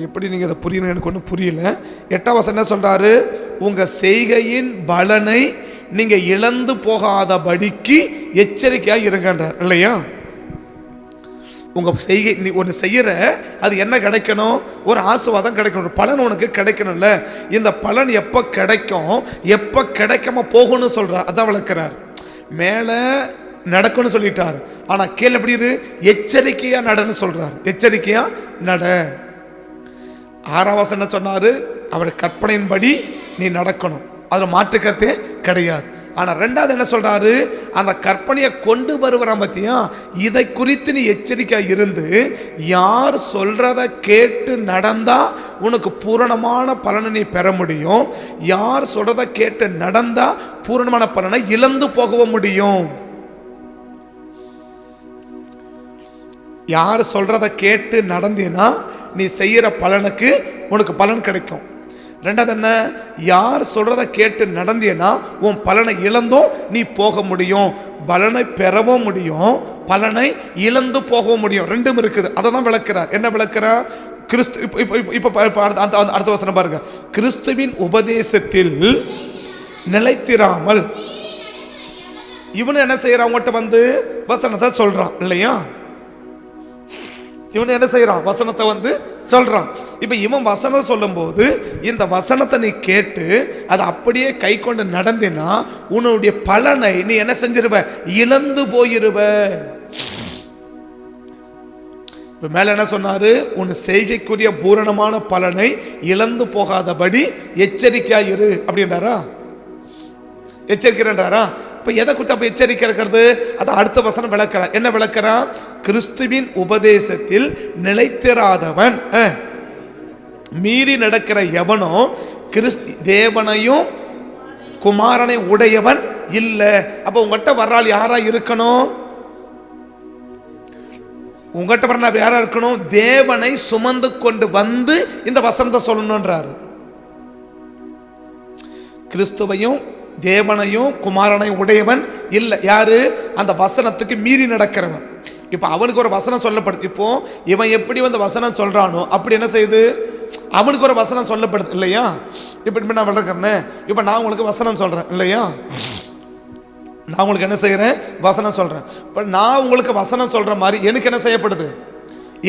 A: எப்படி நீங்க அதை புரியணும், எனக்கு ஒன்றும் புரியல. 8ஆம் வசனம் என்ன சொல்றாரு, உங்க செய்கையின் பலனை நீங்க இழந்து போகாதபடிக்கு எச்சரிக்கையா இருங்கன்றார் இல்லையா. உங்க செய்கை, நீ ஒன்று செய்யற, அது என்ன கிடைக்கணும், ஒரு ஆசீர்வாதம் கிடைக்கணும், ஒரு பலன் உனக்கு கிடைக்கணும்ல. இந்த பலன் எப்ப கிடைக்கும், எப்ப கிடைக்காம போகணும்னு சொல்றார். அதான் விளக்குறார். மேல நடக்கணும்னு சொல்லிட்டார், ஆனா கீழே எப்படி இரு, எச்சரிக்கையா நடன்னு சொல்றார். எச்சரிக்கையா நட. 6ஆம் வசனம் என்ன சொன்னாரு, அவர் கற்பனையின்படி நீ நடக்கணும், அதுல மாற்றுக்கருத்தே கிடையாது. ஆனா 2வது என்ன சொல்றாரு, அந்த கற்பனையை கொண்டு வருவற பத்தியா, இதை குறித்து நீ எச்சரிக்கையா இருந்து, யார் சொல்றத கேட்டு நடந்தா உனக்கு பூரணமான பலனை நீ பெற முடியும், யார் சொல்றத கேட்டு நடந்தா பூரணமான பலனை இழந்து போகவும் முடியும். யார் சொல்றத கேட்டு நடந்தீன்னா நீ செய்யற பலனுக்கு உனக்கு பலன் கிடைக்கும். 2வது என்ன, யார் சொல்றத கேட்டு நடந்தீன்னா உன் பலனை இழந்தும் நீ போக முடியும், பலனை பெறவும் முடியும், பலனை இழந்து போகவும் முடியும். ரெண்டும் இருக்குது. அதை தான் விளக்குறார். என்ன விளக்குறார், கிறிஸ்து இப்ப அடுத்த வசனம் பாருங்க, கிறிஸ்துவின் உபதேசத்தில் நிலைத்திராமல் இவனு என்ன செய்யறான், அவங்ககிட்ட வந்து வசனத்தை சொல்றான் இல்லையா. இவன் என்ன செய்யறான், வசனத்தை வந்து சொல்றான். இப்ப இவன் வசனம் சொல்லும் போது இந்த வசனத்தை நீ கேட்டு அதை அப்படியே கை கொண்டு நடந்தினா உன்னுடைய பலனை நீ என்ன செஞ்சிருவ, இழந்து போயிருவ. இப்ப மேல என்ன சொன்னாரு, உன் செய்கைக்குரிய பூரணமான பலனை இழந்து போகாதபடி எச்சரிக்கையாயிரு அப்படின்றாரா, எச்சரிக்கிறாரா. இப்ப எதை குறித்து அப்ப எச்சரிக்கை இருக்கிறது, அதை அடுத்த வசனம் விளக்கிறார். என்ன விளக்கிறான், கிறிஸ்துவின் உபதேசத்தில் நிலைத்திராதவன் மீறி நடக்கிற எவனோ தேவனையும் குமாரனை உடையவன் இல்லை. அப்ப உங்ககிட்ட வர்றால் யாரா இருக்கணும், உங்ககிட்ட வர்ற யாரா இருக்கணும், தேவனை சுமந்து கொண்டு வந்து இந்த வசனத்தை சொல்லணும்ன்றாரு. கிறிஸ்துவையும் தேவனையும் குமாரனை உடையவன் இல்லை. யாரு, அந்த வசனத்துக்கு மீறி நடக்கிறவன். இப்ப அவனுக்கு ஒரு வசனம் சொல்லப்படுது. இப்போ இவன் எப்படி வந்து வசனம் சொல்றானோ அப்படி என்ன செய்யுது, அவனுக்கு ஒரு வசனம் சொல்லப்படுது இல்லையா. இப்ப நான் விளக்குறேன், இப்ப நான் உங்களுக்கு வசனம் சொல்றேன் இல்லையா, நான் உங்களுக்கு என்ன செய்யறேன், வசனம் சொல்றேன். இப்ப நான் உங்களுக்கு வசனம் சொல்ற மாதிரி எனக்கு என்ன செய்யப்படுது,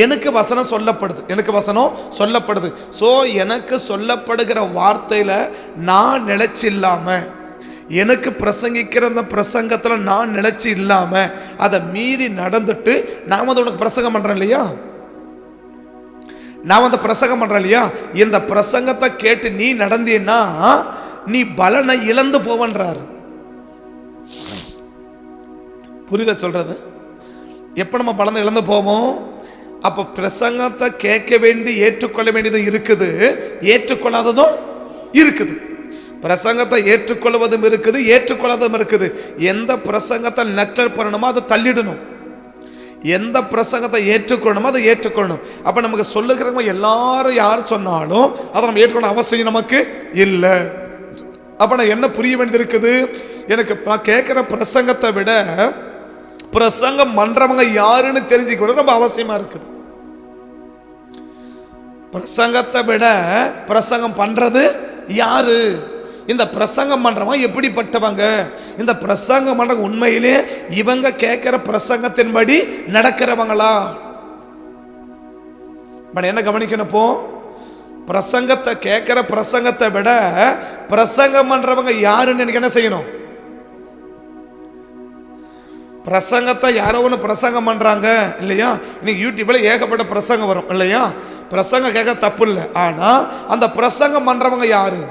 A: எனக்கு வசனம் சொல்லப்படுது, எனக்கு வசனம் சொல்லப்படுது. சோ எனக்கு சொல்லப்படுகிற வார்த்தையில நான் நிலைச்சு இல்லாம, எனக்கு பிரசங்கிக்கிற அந்த பிரசங்கத்துல நான் நிலைச்சு இல்லாம அதை மீறி நடந்துட்டு நான் வந்து உனக்கு பிரசங்கம் பண்றேன் இல்லையா, நான் வந்து பிரசங்கம் பண்றேன் இல்லையா, இந்த பிரசங்கத்தை கேட்டு நீ நடந்தீன்னா நீ பலனை இழந்து போவன்றாரு. புரியுதா சொல்றது? எப்ப நம்ம பலனை இழந்து போவோம், அப்ப பிரசங்கத்தை கேட்க வேண்டி ஏற்றுக்கொள்ள வேண்டியதும் இருக்குது, ஏற்றுக்கொள்ளாததும் இருக்குது. பிரசங்கத்தை ஏற்றுக்கொள்வதும் இருக்குது, ஏற்றுக்கொள்ளாததும் இருக்குது. எந்த பிரசங்கத்தை நக்கல் பண்ணணுமோ அதை தள்ளிடணும், எந்த பிரசங்கத்தை ஏற்றுக்கொள்ளணுமோ அதை ஏற்றுக்கொள்ளணும். அப்ப நமக்கு சொல்லுகிறவங்க எல்லாரும் யார் சொன்னாலும் அதை நம்ம ஏற்றுக்கொள்ள அவசியம் நமக்கு இல்லை. அப்ப நான் என்ன புரிய வேண்டியது இருக்குது, எனக்கு நான் கேட்கிற பிரசங்கத்தை விட பிரசங்கம் பண்றவங்க யாருன்னு தெரிஞ்சுக்க ரொம்ப அவசியமா இருக்குது. பிரசங்கத்தை விட பிரசங்கம் பண்றது யாரு, இந்த பிரசங்கம் பண்றவங்க எப்படிப்பட்டவங்க, இந்த பிரசங்கம் பண்ற உண்மையிலே இவங்க கேட்கிற பிரசங்கத்தின்படி நடக்கிறவங்களா. என்ன கவனிக்கணும், பிரசங்கத்தை கேட்கிற பிரசங்கத்தை விட பிரசங்கம் பண்றவங்க யாருன்னு எனக்கு என்ன செய்யணும், பிரசங்கத்தை யாரோ ஒன்று பிரசங்கம் பண்றாங்க இல்லையா. இன்னைக்கு யூடியூப்ல ஏகப்பட்ட பிரசங்கம் வரும் இல்லையா, பிரசங்கம் கேட்க தப்பு இல்லை. ஆனா அந்த பிரசங்கம் பண்றவங்க யாரு,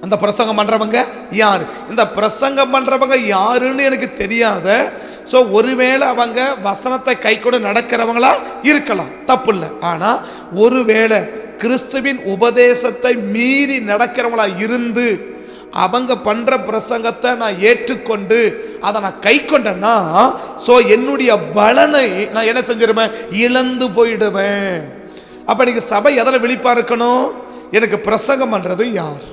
A: அந்த பிரசங்கம் பண்றவங்க யாரு, இந்த பிரசங்கம் பண்றவங்க யாருன்னு எனக்கு தெரியாத ஸோ ஒருவேளை அவங்க வசனத்தை கை கொண்டு நடக்கிறவங்களா இருக்கலாம், தப்பு இல்லை. ஆனால் ஒருவேளை கிறிஸ்துவின் உபதேசத்தை மீறி நடக்கிறவங்களா இருந்து அவங்க பண்ற பிரசங்கத்தை நான் ஏற்றுக்கொண்டு அதை நான் கை கொண்டேன்னா, ஸோ என்னுடைய பலனை நான் என்ன செஞ்சிருவேன்? இழந்து போயிடுவேன். அப்ப நீங்க சபை எதில் விழிப்பா இருக்கணும்? எனக்கு பிரசங்கம் பண்றது யார்,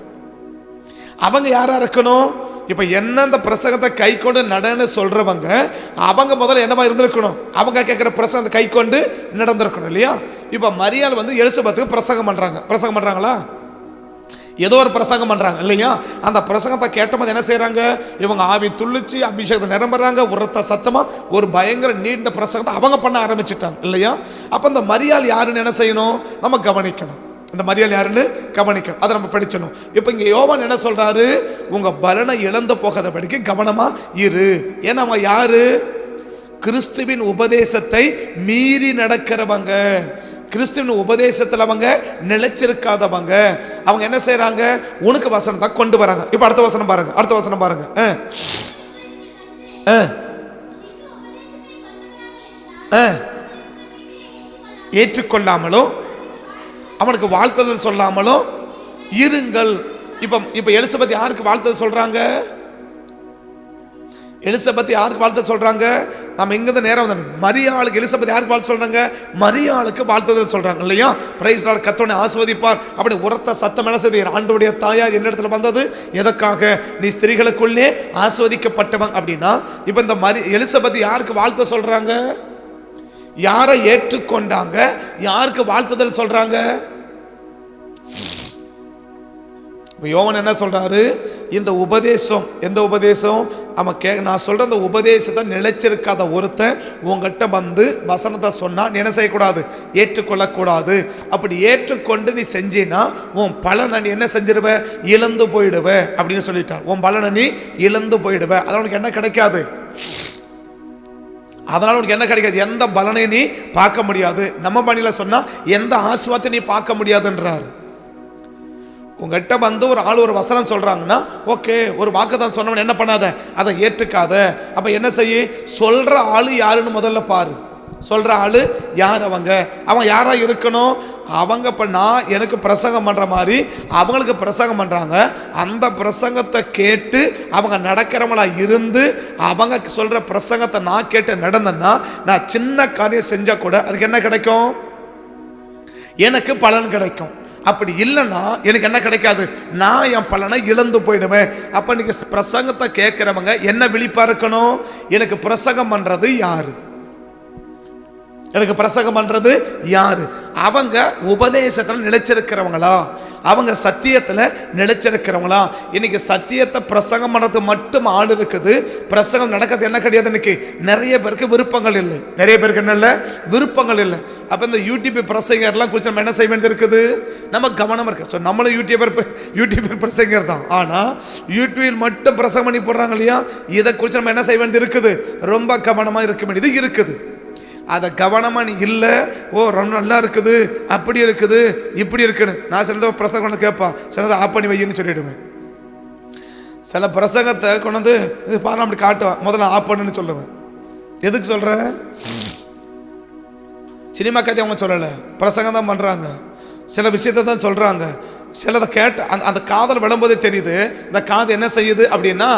A: அவங்க யாரா இருக்கணும்? இப்ப என்ன அந்த பிரசங்கத்தை கை கொண்டு நடன்னு சொல்றவங்க அவங்க முதல்ல என்னவா இருந்திருக்கணும்? அவங்க கேட்கிற பிரசங்கத்தை கை கொண்டு நடந்திருக்கணும் இல்லையா? இப்ப மரியாள் எலிசபெத்துக்கு பிரசங்கம் பண்றாங்களா? ஏதோ ஒரு பிரசங்கம் பண்றாங்க இல்லையா? அந்த பிரசங்கத்தை கேட்டபோது என்ன செய்யறாங்க? இவங்க ஆவி துள்ளிச்சு அபிஷேகத்தை நிரம்புறாங்க, உரத்த சத்தமா ஒரு பயங்கர நீண்ட பிரசங்கத்தை அவங்க பண்ண ஆரம்பிச்சுட்டாங்க இல்லையா? அப்ப இந்த மரியாள் யாருன்னு என்ன செய்யணும்? நம்ம கவனிக்கணும். இந்த மரியாள் யாருன்னு கவனிக்கணும், அதை நம்ம படிச்சணும். இப்ப இங்க யோவான் என்ன சொல்றாரு? உங்க பலனை இழந்து போகாதபடிக்கு கவனமா இரு. ஏன்னா அவங்க யாரு? கிறிஸ்துவின் உபதேசத்தை மீறி நடக்கிறவங்க, கிறிஸ்துவின் உபதேசத்தில் அவங்க நிலைச்சிருக்காதவங்க. அவங்க என்ன செய்யறாங்க? உனக்கு வசனம் தான் கொண்டு வராங்க. இப்ப அடுத்த வசனம் பாருங்க. ஏற்றுக்கொள்ளாமலும் அவனுக்கு வாழ்த்துதல் சொல்லாமலும் இருங்கள். இப்ப எலிசபெத் யாருக்கு வாழ்த்துதல் சொல்றாங்க? எலிசபெத் யாருக்கு வாழ்த்து சொல்றாங்க? நம்ம இங்கிருந்து நேரம் வந்தோம். மரியாளுக்கு எலிசபெத் யாருக்கு வாழ்த்து சொல்றாங்க? மரியாளுக்கு வாழ்த்துதல் சொல்றாங்க இல்லையா? பிரைஸ் லார்ட், கர்த்தரை ஆசீர்வதிப்பார் அப்படி உரத்த சத்தம் என்ன செய்து, ஆண்டவருடைய தாயார் என்னிடத்துல வந்தது எதற்காக? நீ ஸ்திரீகளுக்குள்ளே ஆசீர்வதிக்கப்பட்டவன் அப்படின்னா, இப்ப இந்த எலிசபெத் யாருக்கு வாழ்த்து சொல்றாங்க? யாரை ஏற்றுக்கொண்டாங்க? யாருக்கு வாழ்த்துதல் சொல்றாங்க? யோவான் என்ன சொல்றாரு? இந்த உபதேசம், எந்த உபதேசம்? நான் சொல்ற அந்த உபதேசத்தை நிலைச்சிருக்காத ஒருத்தன் உங்ககிட்ட வந்து வசனத்தை சொன்னா நீ என்ன செய்யக்கூடாது? ஏற்றுக்கொள்ளக்கூடாது. அப்படி ஏற்றுக்கொண்டு நீ செஞ்சினா உன் பலனை நீ என்ன செஞ்சிருவ? இழந்து போயிடுவ அப்படின்னு சொல்லிட்டார். உன் பலனை நீ இழந்து போயிடுவ. அதனால உனக்கு என்ன கிடைக்காது? அதனால உனக்கு என்ன கிடைக்காது? எந்த பலனை நீ பார்க்க முடியாது. நம்ம பணியில சொன்னா எந்த ஆசீர்வாதத்தை நீ பார்க்க முடியாதுன்றார். உங்ககிட்ட வந்து ஒரு ஆள் ஒரு வசனம் சொல்றாங்கன்னா, ஓகே, ஒரு வாக்குதான் சொன்னவன் என்ன பண்ணாத, அதை ஏற்றுக்காத. அப்ப என்ன செய்ய? சொல்ற ஆளு யாருன்னு முதல்ல பாரு. சொல்ற ஆளு யார்? அவன் யாரா இருக்கணும்? அவங்க பண்ணா எனக்கு பிரசங்கம் பண்ற மாதிரி அவங்களுக்கு பிரசங்கம் பண்றாங்க. அந்த பிரசங்கத்தை கேட்டு அவங்க நடக்கிறவங்களா இருந்து அவங்க சொல்ற பிரசங்கத்தை நான் கேட்டு நடந்தேன்னா, நான் சின்ன காரியம் செஞ்சா கூட அதுக்கு என்ன கிடைக்கும்? எனக்கு பலன் கிடைக்கும். அப்படி இல்லைன்னா எனக்கு என்ன கிடைக்காது? நான் என் பலனை இழந்து போயிடுவேன். அப்ப நீங்க பிரசங்கத்தை கேட்கிறவங்க என்ன விழிப்பா இருக்கணும்? எனக்கு பிரசங்கம் பண்றது யாரு? எனக்கு பிரசங்கம் பண்றது யாரு? அவங்க உபதேசத்துல நிலைச்சிருக்கிறவங்களா? அவங்க சத்தியத்துல நிலைச்சிருக்கிறவங்களா? இன்னைக்கு சத்தியத்தை பிரசங்கம் பண்றது மட்டும் ஆள் இருக்குது, பிரசங்கம் நடக்கிறது என்ன கிடையாது. இன்னைக்கு நிறைய பேருக்கு விருப்பங்கள் இல்லை. நிறைய பேருக்கு என்ன இல்லை? விருப்பங்கள் இல்லை. அப்ப இந்த யூடியூப் பிரசங்கர்லாம் குறித்து நம்ம என்ன செய்ய வேண்டியது இருக்குது? நம்ம கவனம் இருக்கு. ஸோ நம்மளும் யூடியூபர் பிரசங்கர் தான். ஆனா யூடியூபில் மட்டும் பிரசங்கம் பண்ணி போடுறாங்க இல்லையா? இதை குறித்து நம்ம என்ன செய்ய வேண்டியது இருக்குது? ரொம்ப கவனமா இருக்க வேண்டியது இருக்குது. அதை கவனமா நீ இல்லை, ஓ ரொம்ப நல்லா இருக்குது, அப்படி இருக்குது, இப்படி இருக்குன்னு நான் சிலதை பிரசங்கம் கொண்டு கேட்பான், சிலதை ஆஃப் பண்ணி வையின்னு சொல்லிடுவேன். சில பிரசங்கத்தை கொண்டு வந்து இது பாரு அப்படி காட்டுவேன், முதல்ல ஆஃப் பண்ணுன்னு சொல்லுவேன். எதுக்கு சொல்றேன்? சினிமா கதை அவங்க சொல்லலை, பிரசங்கம் தான் பண்றாங்க, சில விஷயத்தை தான் சொல்றாங்க. சிலதை கேட்ட அந்த காதல் விளம்போதே தெரியுது இந்த காது என்ன செய்யுது அப்படின்னா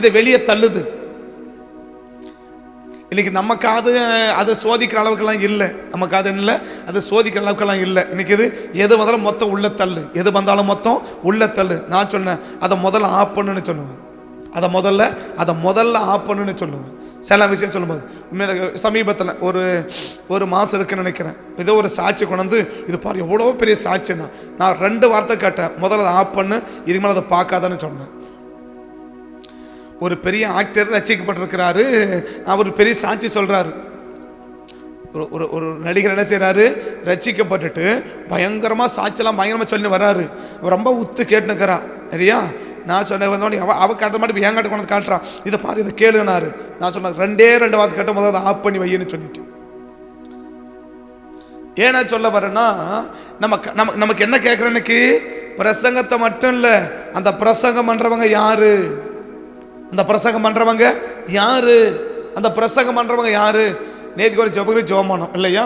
A: இதை வெளியே தள்ளுது. இன்னைக்கு நம்ம காது அது சோதிக்கிற அளவுக்கெல்லாம் இல்லை. நம்ம காது இல்லை, அது சோதிக்கிற அளவுக்கெல்லாம் இல்லை. இன்னைக்கு இது எது முதல்ல மொத்தம் உள்ள தள்ளு, எது வந்தாலும் மொத்தம் உள்ள தள்ளு. நான் சொன்னேன் அதை முதல்ல ஆஃப் பண்ணுன்னு சொல்லுவேன், அதை முதல்ல ஆஃப் பண்ணுன்னு சொல்லுவேன். சில விஷயம் சொல்லும்போது உண்மையில சமீபத்தில் ஒரு மாதம் இருக்குன்னு நினைக்கிறேன், ஏதோ ஒரு சாட்சி கொண்டு வந்து இது பாரு எவ்வளோ பெரிய சாட்சின்னா நான் 2 வார்த்தை கேட்டேன், முதல்ல அதை ஆஃப் பண்ணு, இதுக்கு மேலே அதை பார்க்காதான்னு சொன்னேன். ஒரு பெரிய ஆக்டர் ரசிக்கப்பட்டிருக்கிறாரு, அவர் பெரிய சாட்சி சொல்றாரு. ஒரு நடிகர் என்ன செய்யறாரு? ரசிக்கப்பட்டுட்டு பயங்கரமா சாட்சியெல்லாம் பயங்கரமா சொல்லி வர்றாரு. அவர் ரொம்ப உத்து கேட்டுக்கிறான் சரியா. நான் சொன்னேன் அவ காட்ட மாட்டேன், என் காட்ட கொண்டு காட்டுறான், இதை பாரு இதை கேளுனாரு. நான் சொன்னேன் 2 வார்த்தை கேட்ட முதல்ல அதை ஆஃப் பண்ணி வையின்னு சொல்லிட்டு. ஏன்னா சொல்ல வரேன்னா நமக்கு என்ன கேட்கறனுக்கு பிரசங்கத்தை மட்டும் இல்லை, அந்த பிரசங்கம் பண்றவங்க யாரு? அந்த பிரசங்கம் பண்றவங்க யாரு? அந்த பிரசங்கம் பண்றவங்க யாரு? நேற்றுக்கு ஒரு ஜபங்களுக்கு ஜெபம் பண்ணோம் இல்லையா?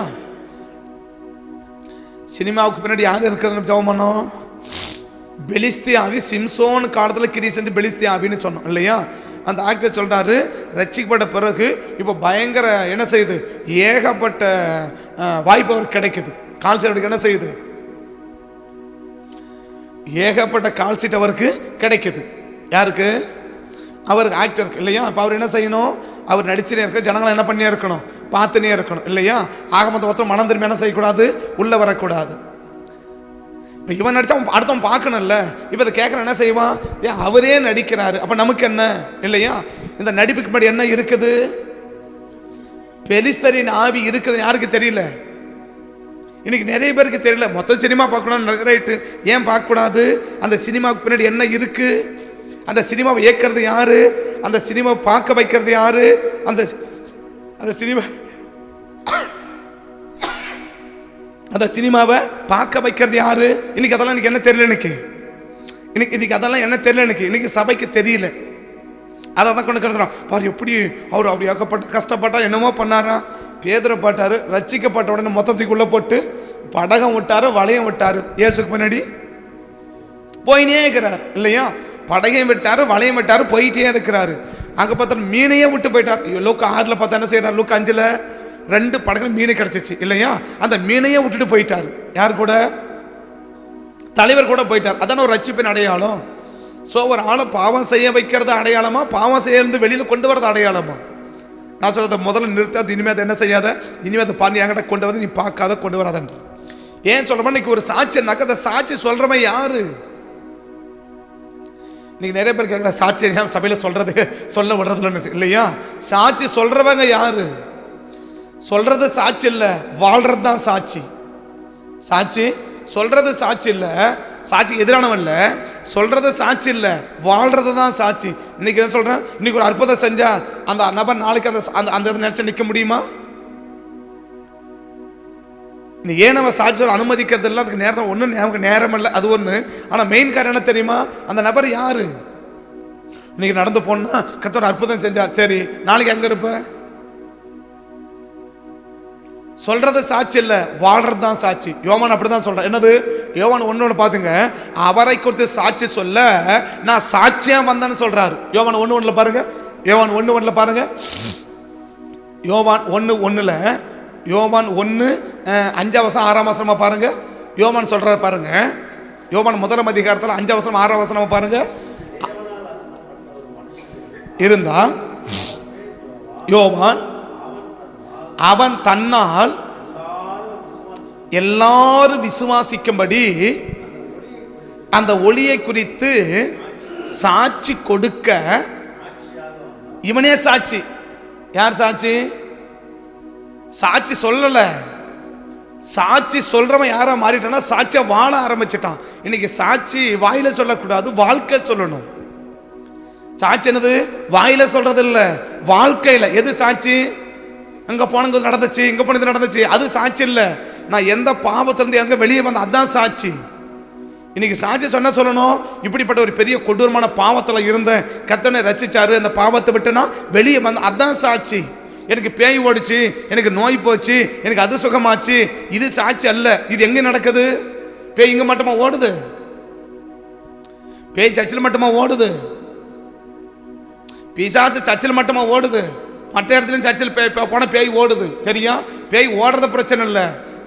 A: சினிமாவுக்கு பின்னாடி யார் இருக்கிறது ஜெபம் பண்ணோம்? பெலிஸ்தியாவி சிம்சோன் காலத்தில் கிரி செஞ்சு பெலிஸ்தியாவின்னு சொன்னோம் இல்லையா? அந்த ஆக்டர் சொல்றாரு, ரட்சிக்கப்பட்ட பிறகு இப்போ பயங்கர என்ன செய்யுது, ஏகப்பட்ட வாய்ப்பு அவருக்கு கிடைக்குது. கால் சீட் என்ன செய்யுது, ஏகப்பட்ட கால் சீட் அவருக்கு கிடைக்குது. யாருக்கு? அவருக்கு, ஆக்டருக்கு இல்லையா? இப்போ அவர் என்ன செய்யணும்? அவர் நடிச்சுனே இருக்க, ஜனங்களை என்ன பண்ணியே இருக்கணும், பார்த்துனே இருக்கணும் இல்லையா? ஆக மொத்தம் ஒருத்தர் மனம் திரும்பி என்ன செய்யக்கூடாது, உள்ள வரக்கூடாது. இப்போ இவன் நடிச்சா அடுத்தவன் பார்க்கணும்ல. இப்போ இதை கேட்குறேன், என்ன செய்வான்? ஏன் அவரே நடிக்கிறாரு, அப்போ நமக்கு என்ன இல்லையா? இந்த நடிப்புக்கு முன்னாடி என்ன இருக்குது? பெலிஸ்தரின் ஆவி இருக்குது. யாருக்கு தெரியல? இன்னைக்கு நிறைய பேருக்கு தெரியல. மொத்த சினிமா பார்க்கணும், ரைட்டு, ஏன் பார்க்கக்கூடாது? அந்த சினிமாவுக்கு பின்னாடி என்ன இருக்கு? அந்த சினிமாவை இயக்கிறது யாரு? அந்த சினிமாவை பார்க்க வைக்கிறது யாரு? அந்த சினிமாவை பார்க்க வைக்கிறது யாரு? இன்னைக்கு அதெல்லாம் எனக்கு என்ன தெரியல. இன்னைக்கு அதெல்லாம் என்ன தெரியல. இன்னைக்கு சபைக்கு தெரியல. அதான் கொண்டு கிடக்குறான் பாரு, எப்படி அவர் அப்படி ஏக்கப்பட்ட கஷ்டப்பட்டா என்னமோ பண்ணாரா? பேதுரு பாட்டாரு, ரட்சிக்கப்பட்ட உடனே மொத்தத்துக்குள்ள போட்டு படகம் விட்டாரு, வளையம் விட்டாரு. இயேசுக்கு முன்னாடி போயினே இருக்கிறார் இல்லையா? படகையும் விட்டாரு, வளையம் விட்டாரு, போயிட்டே இருக்கிறாரு. அங்க பார்த்தா மீனையே விட்டு போயிட்டார். லூக்கா 6ல் பார்த்தா என்ன செய்யறாரு? லூக்கா 5ல் 2 படகுல மீனை கிடைச்சிச்சு இல்லையா? அந்த மீனையே விட்டுட்டு போயிட்டாரு. யார் கூட? தலைவர் கூட போயிட்டார். அதான ஒரு ரட்சிப்பின் அடையாளம். ஸோ ஒரு ஆளை பாவம் செய்ய வைக்கிறது அடையாளமா, பாவம் செய்யறது வெளியில் கொண்டு வரது அடையாளமா? நான் சொல்றத முதல்ல நிறுத்தாது, இனிமேல் அதை என்ன செய்யாத, இனிமேல் அதை பண்ணி என்கிட்ட கொண்டு வந்து நீ பார்க்காத, கொண்டு வராதன்ற. ஏன் சொல்றமா, இன்னைக்கு ஒரு சாட்சினாக்க அந்த சாட்சி சொல்றவன் யாரு? இன்னைக்கு நிறைய பேர் கேட்குற, சாட்சி சபையில் சொல்ல விடுறதுல இல்லையா? சாட்சி சொல்றவங்க யாரு? சொல்றது சாட்சி இல்லை, வாழ்றது தான் சாட்சி. சாட்சி சொல்றது சாட்சி இல்லை, சாட்சி எதிரானவன் இல்லை. சொல்றது சாட்சி இல்லை, வாழ்றது தான் சாட்சி. இன்னைக்கு என்ன சொல்றேன், இன்னைக்கு ஒரு அற்புதம் செஞ்சா அந்த நபர் நாளைக்கு அந்த நினைச்சா நிற்க முடியுமா? ஏன் நம்ம சாட்சி சொல்ல அனுமதிக்கிறது இல்லை? அதுக்கு நேரம் ஒன்று, நமக்கு நேரம் இல்லை, அது ஒன்று. ஆனால் மெயின் காரணம் என்ன தெரியுமா? அந்த நபர் யாரு? இன்னைக்கு நடந்து போனா கர்த்தர் அற்புதம் செஞ்சார், சரி நாளைக்கு அங்க இருப்ப. சொல்றது சாட்சி இல்ல, வாழ்றது தான் சாட்சி. யோவான் அப்படிதான் சொல்றான். என்னது? யோவான் 1:1 பாத்துங்க, அவரை குறித்து சாட்சி சொல்ல நான் சாட்சியா வந்தேன்னு சொல்றாரு. யோவான் 1:1 பாருங்க. யோவான் 1:1 பாருங்க. யோவான் 1:1 யோவான் 1:5-6 பாருங்க. யோவான் சொல்றாரு பாருங்க. யோவான் 1 அதிகாரத்தில் 5-6 பாருங்க. இருந்தா யோவான் அவன் தன்னால் எல்லாரும் விசுவாசிக்கும்படி அந்த ஒளியை குறித்து சாட்சி கொடுக்க இவனே சாட்சி. யார் சாட்சி? சாட்சி சொல்லல, சாட்சி சொல்றவன் யாரா மாறிட்டானா சாட்சியா வாழ ஆரம்பிச்சிட்டான். இன்னைக்கு சாட்சி வாயில சொல்லக்கூடாது, வாழ்க்கை சொல்லணும். சாட்சி என்னது? வாயில சொல்றது இல்ல, வாழ்க்கையில. எது சாட்சி? அங்க போனது நடந்துச்சு, இங்க போனது நடந்துச்சு, அது சாட்சி இல்ல. நான் எந்த பாவத்திலிருந்து எங்க வெளியே வந்த, அதான் சாட்சி. இன்னைக்கு சாட்சி சொன்ன சொல்லணும், இப்படிப்பட்ட ஒரு பெரிய கொடூரமான பாவத்துல இருந்தேன், கர்த்தனை ரட்சிச்சாரு, அந்த பாவத்தை விட்டு நான் வெளியே வந்த, அதான் சாட்சி. எனக்கு பேய் ஓடிச்சு, எனக்கு நோய் போச்சு, எனக்கு அது சுகமாச்சு, இது சாட்சி அல்ல. இது எங்க நடக்குது? பேய் இங்க மட்டுமா ஓடுது? பேய் சர்ச்சில் மட்டுமா ஓடுது? பிசாசு சர்ச்சில் மட்டுமா ஓடுது? மற்ற இடத்துலையும் சர்ச்சில் போன பேய் ஓடுது. சரியா? பேய் ஓடுறது பிரச்சனை இல்லை.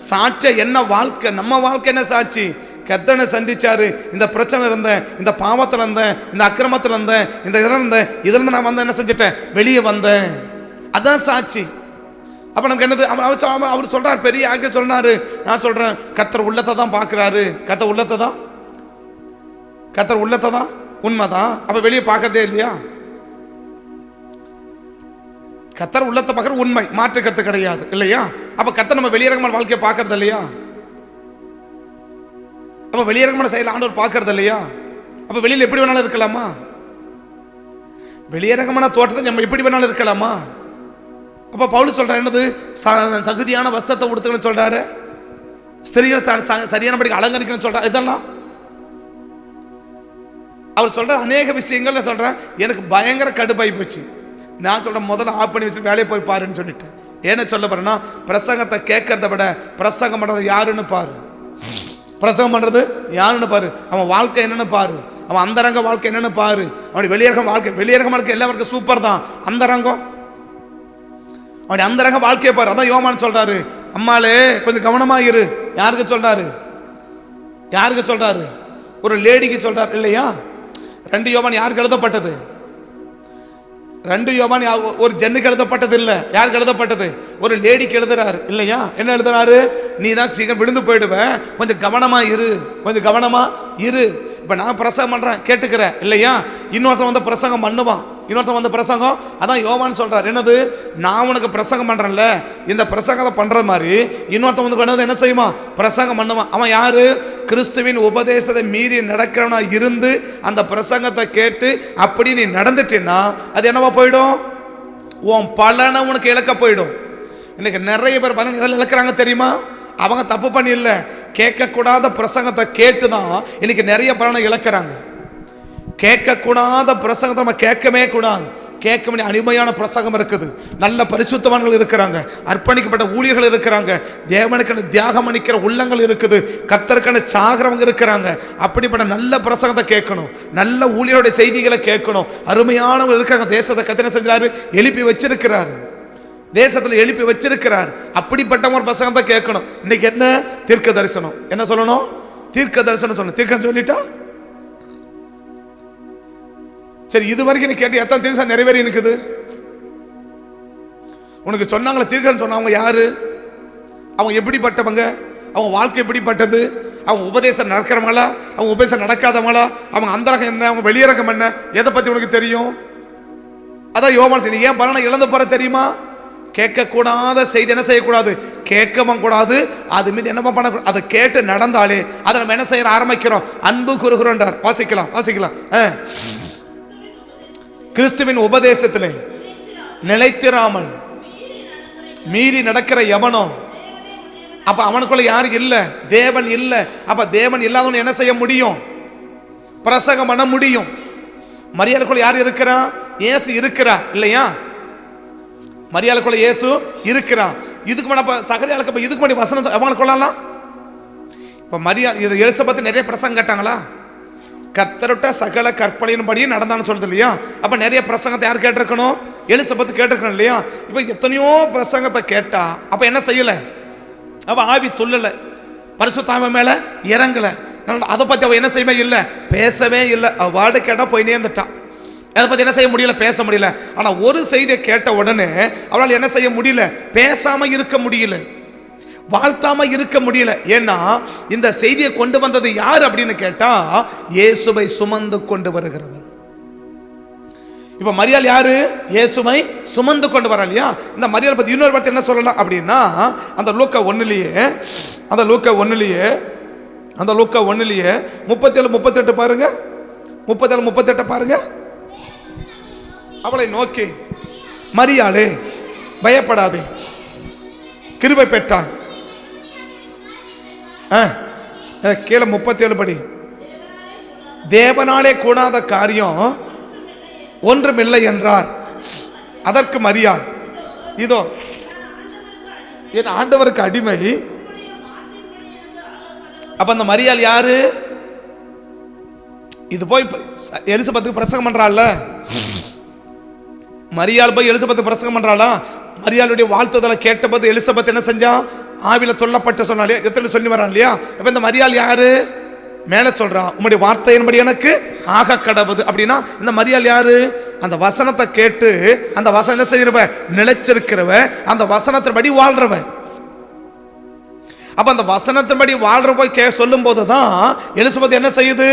A: சாட்சிய என்ன வாழ்க்கை, நம்ம வாழ்க்கை என்ன சாட்சி? கர்த்தனை சந்திச்சாரு, இந்த பிரச்சனை இருந்தேன், இந்த பாவத்தில் இருந்தேன், இந்த அக்கிரமத்தில் இருந்தேன், இந்த இதில் இருந்தேன், இதிலிருந்து நான் வந்து என்ன செஞ்சிட்டேன், வெளியே வந்தேன், அதான் சாட்சி. அப்ப நமக்கு என்னது? அவர் சொல்றாரு, பெரிய ஆட்கள் சொன்னாரு. நான் சொல்றேன், கர்த்தர் உள்ளத்தை தான் பார்க்கிறாரு. கர்த்தர் உள்ளத்தை தான் உண்மைதான். அப்ப வெளியே பார்க்கறதே இல்லையா? கர்த்தர் உள்ளத்தை பார்க்கற உண்மை, மாற்று கருத்து கிடையாது இல்லையா? அப்ப கர்த்தர் நம்ம வெளியரங்கமான வாழ்க்கையை பார்க்கறது இல்லையா? அப்ப வெளியரங்கமான செயல் ஆண்டவர் பார்க்கறது இல்லையா? அப்ப வெளியில எப்படி வேணாலும் இருக்கலாமா? வெளியரங்கமான தோட்டத்தை நம்ம எப்படி வேணாலும் இருக்கலாமா? அப்ப பவுல் சொல்றாரு என்னது? தகுதியான வஸ்திரத்தை உடுத்துக்கணும்னு சொல்றாரு, ஸ்திரீகள் சரியானபடி அலங்கரிக்கணும்னு சொல்றாரு. இதெல்லாம் அவர் சொல்ற அநேக விஷயங்கள்ல சொல்றேன். எனக்கு பயங்கர கடுப்பாய் போச்சு. நான் சொல்கிறேன் முதல்ல ஆஃப் பண்ணி வச்சு வேலையை போய் பாருன்னு சொல்லிட்டு. என்ன சொல்ல போறேன்னா, பிரசங்கத்தை கேட்கறத விட பிரசங்கம் பண்ணுறது யாருன்னு பாரு. பிரசங்கம் பண்ணுறது யாருன்னு பாரு. அவன் வாழ்க்கை என்னன்னு பாரு. அவன் அந்தரங்க வாழ்க்கை என்னன்னு பாரு. அவனுடைய வெளியரங்க வாழ்க்கை எல்லாருக்கும் சூப்பர் தான். அந்தரங்கம் அவனுடைய அந்தரங்க வாழ்க்கையை பாரு. அதான் யோவான் சொல்றாரு, அம்மாளே கொஞ்சம் கவனமா இரு. யாருக்கு சொல்றாரு? ஒரு லேடிக்கு சொல்றாரு இல்லையா? 2 யோவான் யாருக்கு எழுதப்பட்டது? 2 யோவான் ஒரு ஜென்னுக்கு எழுதப்பட்டது இல்ல. யாருக்கு எழுதப்பட்டது? ஒரு லேடிக்கு எழுதுறாரு இல்லையா? என்ன எழுதுறாரு? நீ தான் சீக்கிரம் விழுந்து போயிடுவ, கொஞ்சம் கவனமா இரு. இப்ப நான் பிரசங்கம் பண்றேன், கேட்டுக்கிறேன் இல்லையா? இன்னொருத்தன் வந்து பிரசங்கம் பண்ணுவான், அதான் யோவான் சொல்றார், என்னது, நான் உனக்கு பிரசங்கம் பண்றேன்ல, இந்த பிரசங்கத்தை பண்ற மாதிரி இன்னொருத்தன் வந்து என்ன செய்வான்? பிரசங்கம் பண்ணுவான். அவன் யாரு? கிறிஸ்துவின் உபதேசத்தை மீறி நடக்கிறவனா இருந்து அந்த பிரசங்கத்தை கேட்டு அப்படி நீ நடந்துட்டேன்னா அது என்னவா போயிடும்? உன் பலனை உனக்கு இழக்க போயிடும். இன்னைக்கு நிறைய பேர் பலன் இதெல்லாம் இழக்கிறாங்க தெரியுமா? அவங்க தப்பு பண்ணி இல்லை, கேட்கக்கூடாத பிரசங்கத்தை கேட்டு தான் இன்னைக்கு நிறைய பலனை இழக்கிறாங்க. கேட்கக்கூடாத பிரசங்கத்தை நம்ம கேட்கவே கூடாது. கேட்க வேண்டிய அருமையான பிரசங்கம் இருக்குது. நல்ல பரிசுத்தவான்கள் இருக்கிறாங்க, அர்ப்பணிக்கப்பட்ட ஊழியர்கள் இருக்கிறாங்க, தேவனுக்கான தியாகம் அளிக்கிற உள்ளங்கள் இருக்குது, கர்த்தருக்கான சாகிறவங்க இருக்கிறாங்க. அப்படிப்பட்ட நல்ல பிரசங்கத்தை கேட்கணும், நல்ல ஊழியருடைய செய்திகளை கேட்கணும். அருமையானவங்க இருக்காங்க. தேசத்தை கர்த்தர் செஞ்சாரு, எழுப்பி வச்சிருக்கிறாரு, தேசத்தில் எழுப்பி வச்சிருக்கிறார். அப்படிப்பட்ட ஒரு பிரசங்கத்தை கேட்கணும். இன்னைக்கு என்ன? தீர்க்க தரிசனம். என்ன சொல்லணும்? தீர்க்க தரிசனம் சொல்லணும். தீர்க்கம் சொல்லிட்டா சரி. இது வரைக்கும் நீ கேட்டு எத்தனை தீர்க்கம் நிறைவேறி இருக்குது? உனக்கு சொன்னாங்களே தீர்க்கம் சொன்னவங்க யாரு? அவங்க எப்படிப்பட்டவங்க? அவங்க வாழ்க்கை எப்படிப்பட்டது? அவங்க உபதேசம் நடக்கிறவங்களா? அவங்க உபதேசம் நடக்காதவங்களா? அவங்க அந்தரகம் என்ன, அவங்க வெளியரகம் என்ன, எதை பத்தி உனக்கு தெரியும்? அதான் யோவான், நீ ஏன் பலனை இழந்து போற தெரியுமா? கேட்கக்கூடாத செய்தி என்ன செய்யக்கூடாது? கேட்கவும் கூடாது. அது மீது என்ன பண்ண? அதை கேட்டு நடந்தாலே அதை நம்ம என்ன செய்ய ஆரம்பிக்கிறோம்? அன்பு கூறுகிறோம். வாசிக்கலாம். கிறிஸ்துவின் உபதேசத்திலே நிலைத்திராமல் மீறி நடக்கிற எவனோ, அப்ப அவனுக்குள்ள யாரு இல்ல? தேவன் இல்ல. அப்ப தேவன் இல்லாதவன் என்ன செய்ய முடியும்? பிரசங்கம் பண்ண முடியும். மரியாதைக்குள்ள யார் இருக்கிறா? இயேசு இருக்கிறா இல்லையா? மரியாதைக்குள்ள இயேசு இருக்கிறான். இதுக்கு முன்னாடி சகரியாளுக்கு இதுக்கு முன்னாடி வசனம் அவங்களை கொள்ளலாம். இப்ப மரியாதை இது எலிசபெத் நிறைய பிரசங்கம் கேட்டாங்களா? கர்த்தருட்ட சகல கற்பனையின்படி நடந்தான்னு சொல்றது இல்லையா? அப்ப நிறைய பிரசங்கத்தை யார் கேட்டிருக்கணும்? எலிசபெத் கேட்டிருக்கணும் இல்லையா? இப்ப எத்தனையோ பிரசங்கத்தை கேட்டா அப்ப என்ன செய்யல? அவ ஆவி துள்ளல, பரிசுத்தாவின் மேல இறங்கல. அதை பத்தி அவ என்ன செய்யவே இல்லை, பேசவே இல்லை. அவ வார்டு கேட்டா போய் நேர்ந்துட்டான். அதை பத்தி என்ன செய்ய முடியல, பேச முடியல. ஆனா ஒரு செய்தியை கேட்ட உடனே அவளால் என்ன செய்ய முடியல? பேசாம இருக்க முடியல, வாழ்த்தாம இருக்க முடியல. ஏன்னா இந்த செய்தியை கொண்டு வந்தது யார் அப்படின்னு கேட்டா, இயேசுவை சுமந்து கொண்டு வருகிறவர். இப்ப மரியாள் யாரு? இயேசுவை சுமந்து கொண்டு வர இல்லையா? இந்த மரியாள் பத்தி இன்னொரு வார்த்தை என்ன சொல்லலாம் அப்படின்னா, அந்த லூக்கா 1 37 38 பாருங்க. 37 38 பாருங்க. அவளை நோக்கி, மரியாளே பயப்படாதே, கிருபை பெற்றாய். கீழே 37 படி, தேவனாலே கூடாத காரியம் ஒன்றுமில்லை என்றார். அதற்கு மரியாள், இதோ என் ஆண்டவருக்கு அடிமை. அப்ப அந்த மரியாள் யாரு? இது போய் எலிசபெத்துக்கு பிரசங்கம் பண்றாள். மரியாள் போய் எலிசபெத்துக்கு பிரசங்கம் பண்றாளா? மரியாளுடைய வாழ்த்துதலை கேட்டபோது எலிசபெத் என்ன செஞ்சா? ஆவில சொல்லப்பட்டு சொன்னாலே எத்தனை சொல்லி வரான் இல்லையா? இப்ப இந்த மரியாள் யாரு? மேல சொல்றான், உம்முடைய வார்த்தையின்படி எனக்கு ஆக கடவுது. அப்படின்னா இந்த மரியாள் யாரு? அந்த வசனத்தை கேட்டு அந்த வசனம் என்ன செய்யறவ? நிலைச்சிருக்கிறவ, அந்த வசனத்தின்படி வாழ்றவ. அப்ப அந்த வசனத்தின்படி வாழ்ற போய் சொல்லும் போதுதான் எலிசபெத் என்ன செய்யுது?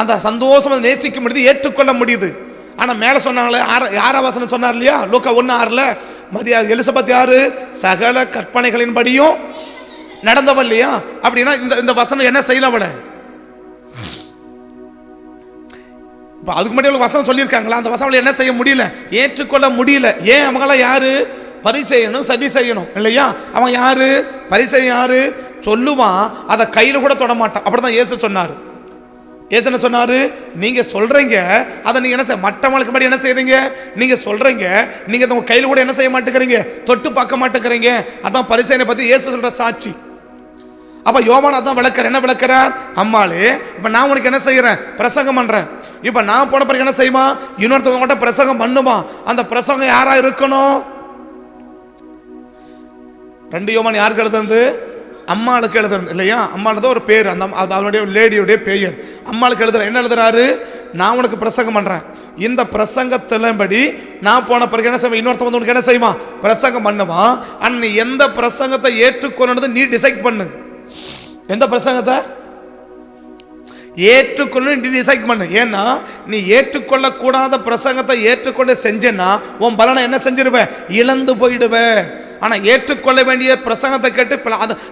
A: அந்த சந்தோஷம் நேசிக்க முடியுது, ஏற்றுக்கொள்ள முடியுது. ஆனா மேல சொன்னாங்களே, யாரா வசனம் சொன்னார் இல்லையா? லூக்கா 1:6 மரியா எலிசபெத் யாரு? சகல கற்பனைகளின்படியும் நடந்தவள் இல்லையா? அப்படின்னா இந்த வசனம் என்ன செய்யல அவளை? அதுக்கு முன்னாடி வசனம் சொல்லியிருக்காங்களா? அந்த வசனம் என்ன செய்ய முடியல, ஏற்றுக்கொள்ள முடியல. ஏன்? அவங்களாம் யாரு? பரிசேயனும் சதி செய்யணும் இல்லையா? அவன் யாரு? பரிசேயன் யாரு? சொல்லுவான், அதை கையில கூட தொட மாட்டான். அப்படிதான் இயேசு சொன்னார். ஏசு என்ன சொன்னாரு? நீங்க சொல்றீங்க அதை நீங்க என்ன செய்ய மற்றவங்களுக்கு முன்னாடி என்ன செய்றீங்க? நீங்க சொல்றீங்க, நீங்க உங்க கையில் கூட என்ன செய்ய மாட்டேங்கிறீங்க, தொட்டு பார்க்க மாட்டேங்கிறீங்க. அதான் பரிசேயனை பத்தி இயேசு சொல்ற சாட்சி. அப்ப யோவான் அதான் விளக்குற, என்ன விளக்குறார்? அம்மாளே, இப்ப நான் உனக்கு என்ன செய்யறேன்? பிரசங்கம் பண்றேன். இப்ப நான் போன பிறகு என்ன செய்யுமா? இன்னொருத்தவங்க மட்டும் பிரசங்கம் பண்ணுமா? அந்த பிரசங்கம் யாரா இருக்கணும்? 2 யோவான் யாருக்கு எழுதுறது? அம்மாளுக்கு எழுதுறது இல்லையா? அம்மாளுக்கு ஒரு பேர், அந்த அவனுடைய லேடியுடைய பெயர். அம்மாளுக்கு எழுதுற, என்ன எழுதுறாரு? நான் உனக்கு பிரசங்கம் பண்றேன், இந்த பிரசங்கத்தின்படி நான் போன பிறகு என்ன செய்வேன்? இன்னொருத்த வந்து உனக்கு என்ன செய்யுமா? பிரசங்கம் பண்ணுமா. ஆனா நீ எந்த பிரசங்கத்தை ஏற்றுக்கொள்ளது நீ டிசைட் பண்ணு. எந்த பிரசங்கத்தை ஏற்றுக்கொள்ளணும் நீ டிசைட் பண்ணு. ஏன்னா நீ ஏற்றுக்கொள்ள கூடாத பிரசங்கத்தை ஏற்றுக்கொண்டு செஞ்சேன்னா உன் பலனை என்ன செஞ்சிருவ? இழந்து போயிடுவ. ஆனா ஏற்றுக்கொள்ள வேண்டிய பிரசங்கத்தை கேட்டு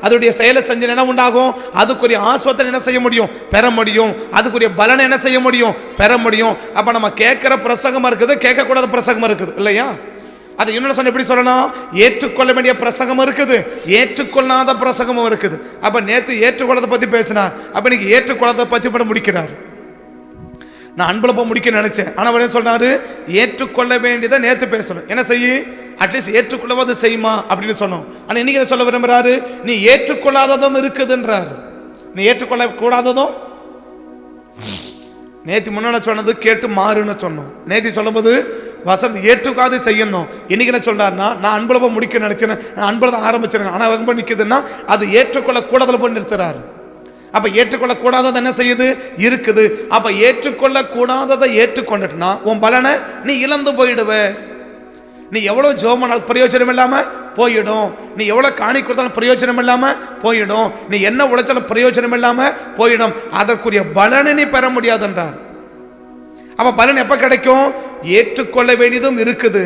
A: அதோடைய செயலை செஞ்சு என்ன உண்டாகும்? அதுக்குரிய ஆஸ்வாதனை என்ன செய்ய முடியும்? பெற முடியும். அதுக்குரிய பலனை என்ன செய்ய முடியும்? பெற முடியும். அப்ப நம்ம கேட்கிற பிரசங்கமா இருக்குது, கேட்கக்கூடாத பிரசங்கமா இருக்குது இல்லையா? அது இன்னொன்னு சொன்ன எப்படி சொல்லணும்? ஏற்றுக்கொள்ள வேண்டிய பிரசங்கமும் இருக்குது, ஏற்றுக்கொள்ளாத பிரசங்கமும் இருக்குது. அப்ப நேத்து ஏற்றுக்கொள்ளதை பத்தி பேசினார், அப்ப இன்னைக்கு ஏற்றுக்கொள்ளதை பத்தி பண்ண முடிக்கிறார். நான் அன்புல போய் முடிக்க நினைச்சேன், ஆனா அவர் என்ன சொன்னாரு? ஏற்றுக்கொள்ள வேண்டியதை நேத்து பேசணும். என்ன செய்ய? அட்லீஸ்ட் ஏற்றுக்கொள்ளவது செய்யுமா அப்படின்னு சொன்னோம். ஆனா இன்னைக்கு என்ன சொல்ல விரும்புறாரு? நீ ஏற்றுக்கொள்ளாததும் இருக்குதுன்றாரு. நீ ஏற்றுக்கொள்ள கூடாததும். நேத்தி முன்னாடி சொன்னது கேட்டு மாறுன்னு சொன்னோம். நேத்தி சொல்லும்போது வசனம் ஏற்றுக்காது செய்யணும். இன்னைக்கு என்ன சொல்றாருன்னா, நான் அன்புல போய் முடிக்க நினைச்சேன், நான் அன்புல தான் ஆரம்பிச்சேன், ஆனா ரொம்ப நிக்குதுன்னா அது ஏற்றுக்கொள்ள கூடாதல போய் நிறுத்துறாரு. அப்ப ஏற்றுக்கொள்ள கூடாதது என்ன செய்யுது? இருக்குது. அப்ப ஏற்றுக்கொள்ள கூடாததை ஏற்றுக்கொண்டுட்டுனா உன் பலனை நீ இழந்து போயிடுவ. நீ எவ்வளவு ஜெபம் பிரயோஜனம் இல்லாம போயிடும். நீ எவ்வளவு காணி கொடுத்தாலும் பிரயோஜனம் இல்லாம போயிடும். நீ என்ன உழைச்சாலும் பிரயோஜனம் இல்லாம போயிடும். அதற்குரிய பலனை நீ பெற முடியாதுன்றார். அப்ப பலன் எப்ப கிடைக்கும்? ஏற்றுக்கொள்ள வேண்டியதும் இருக்குது,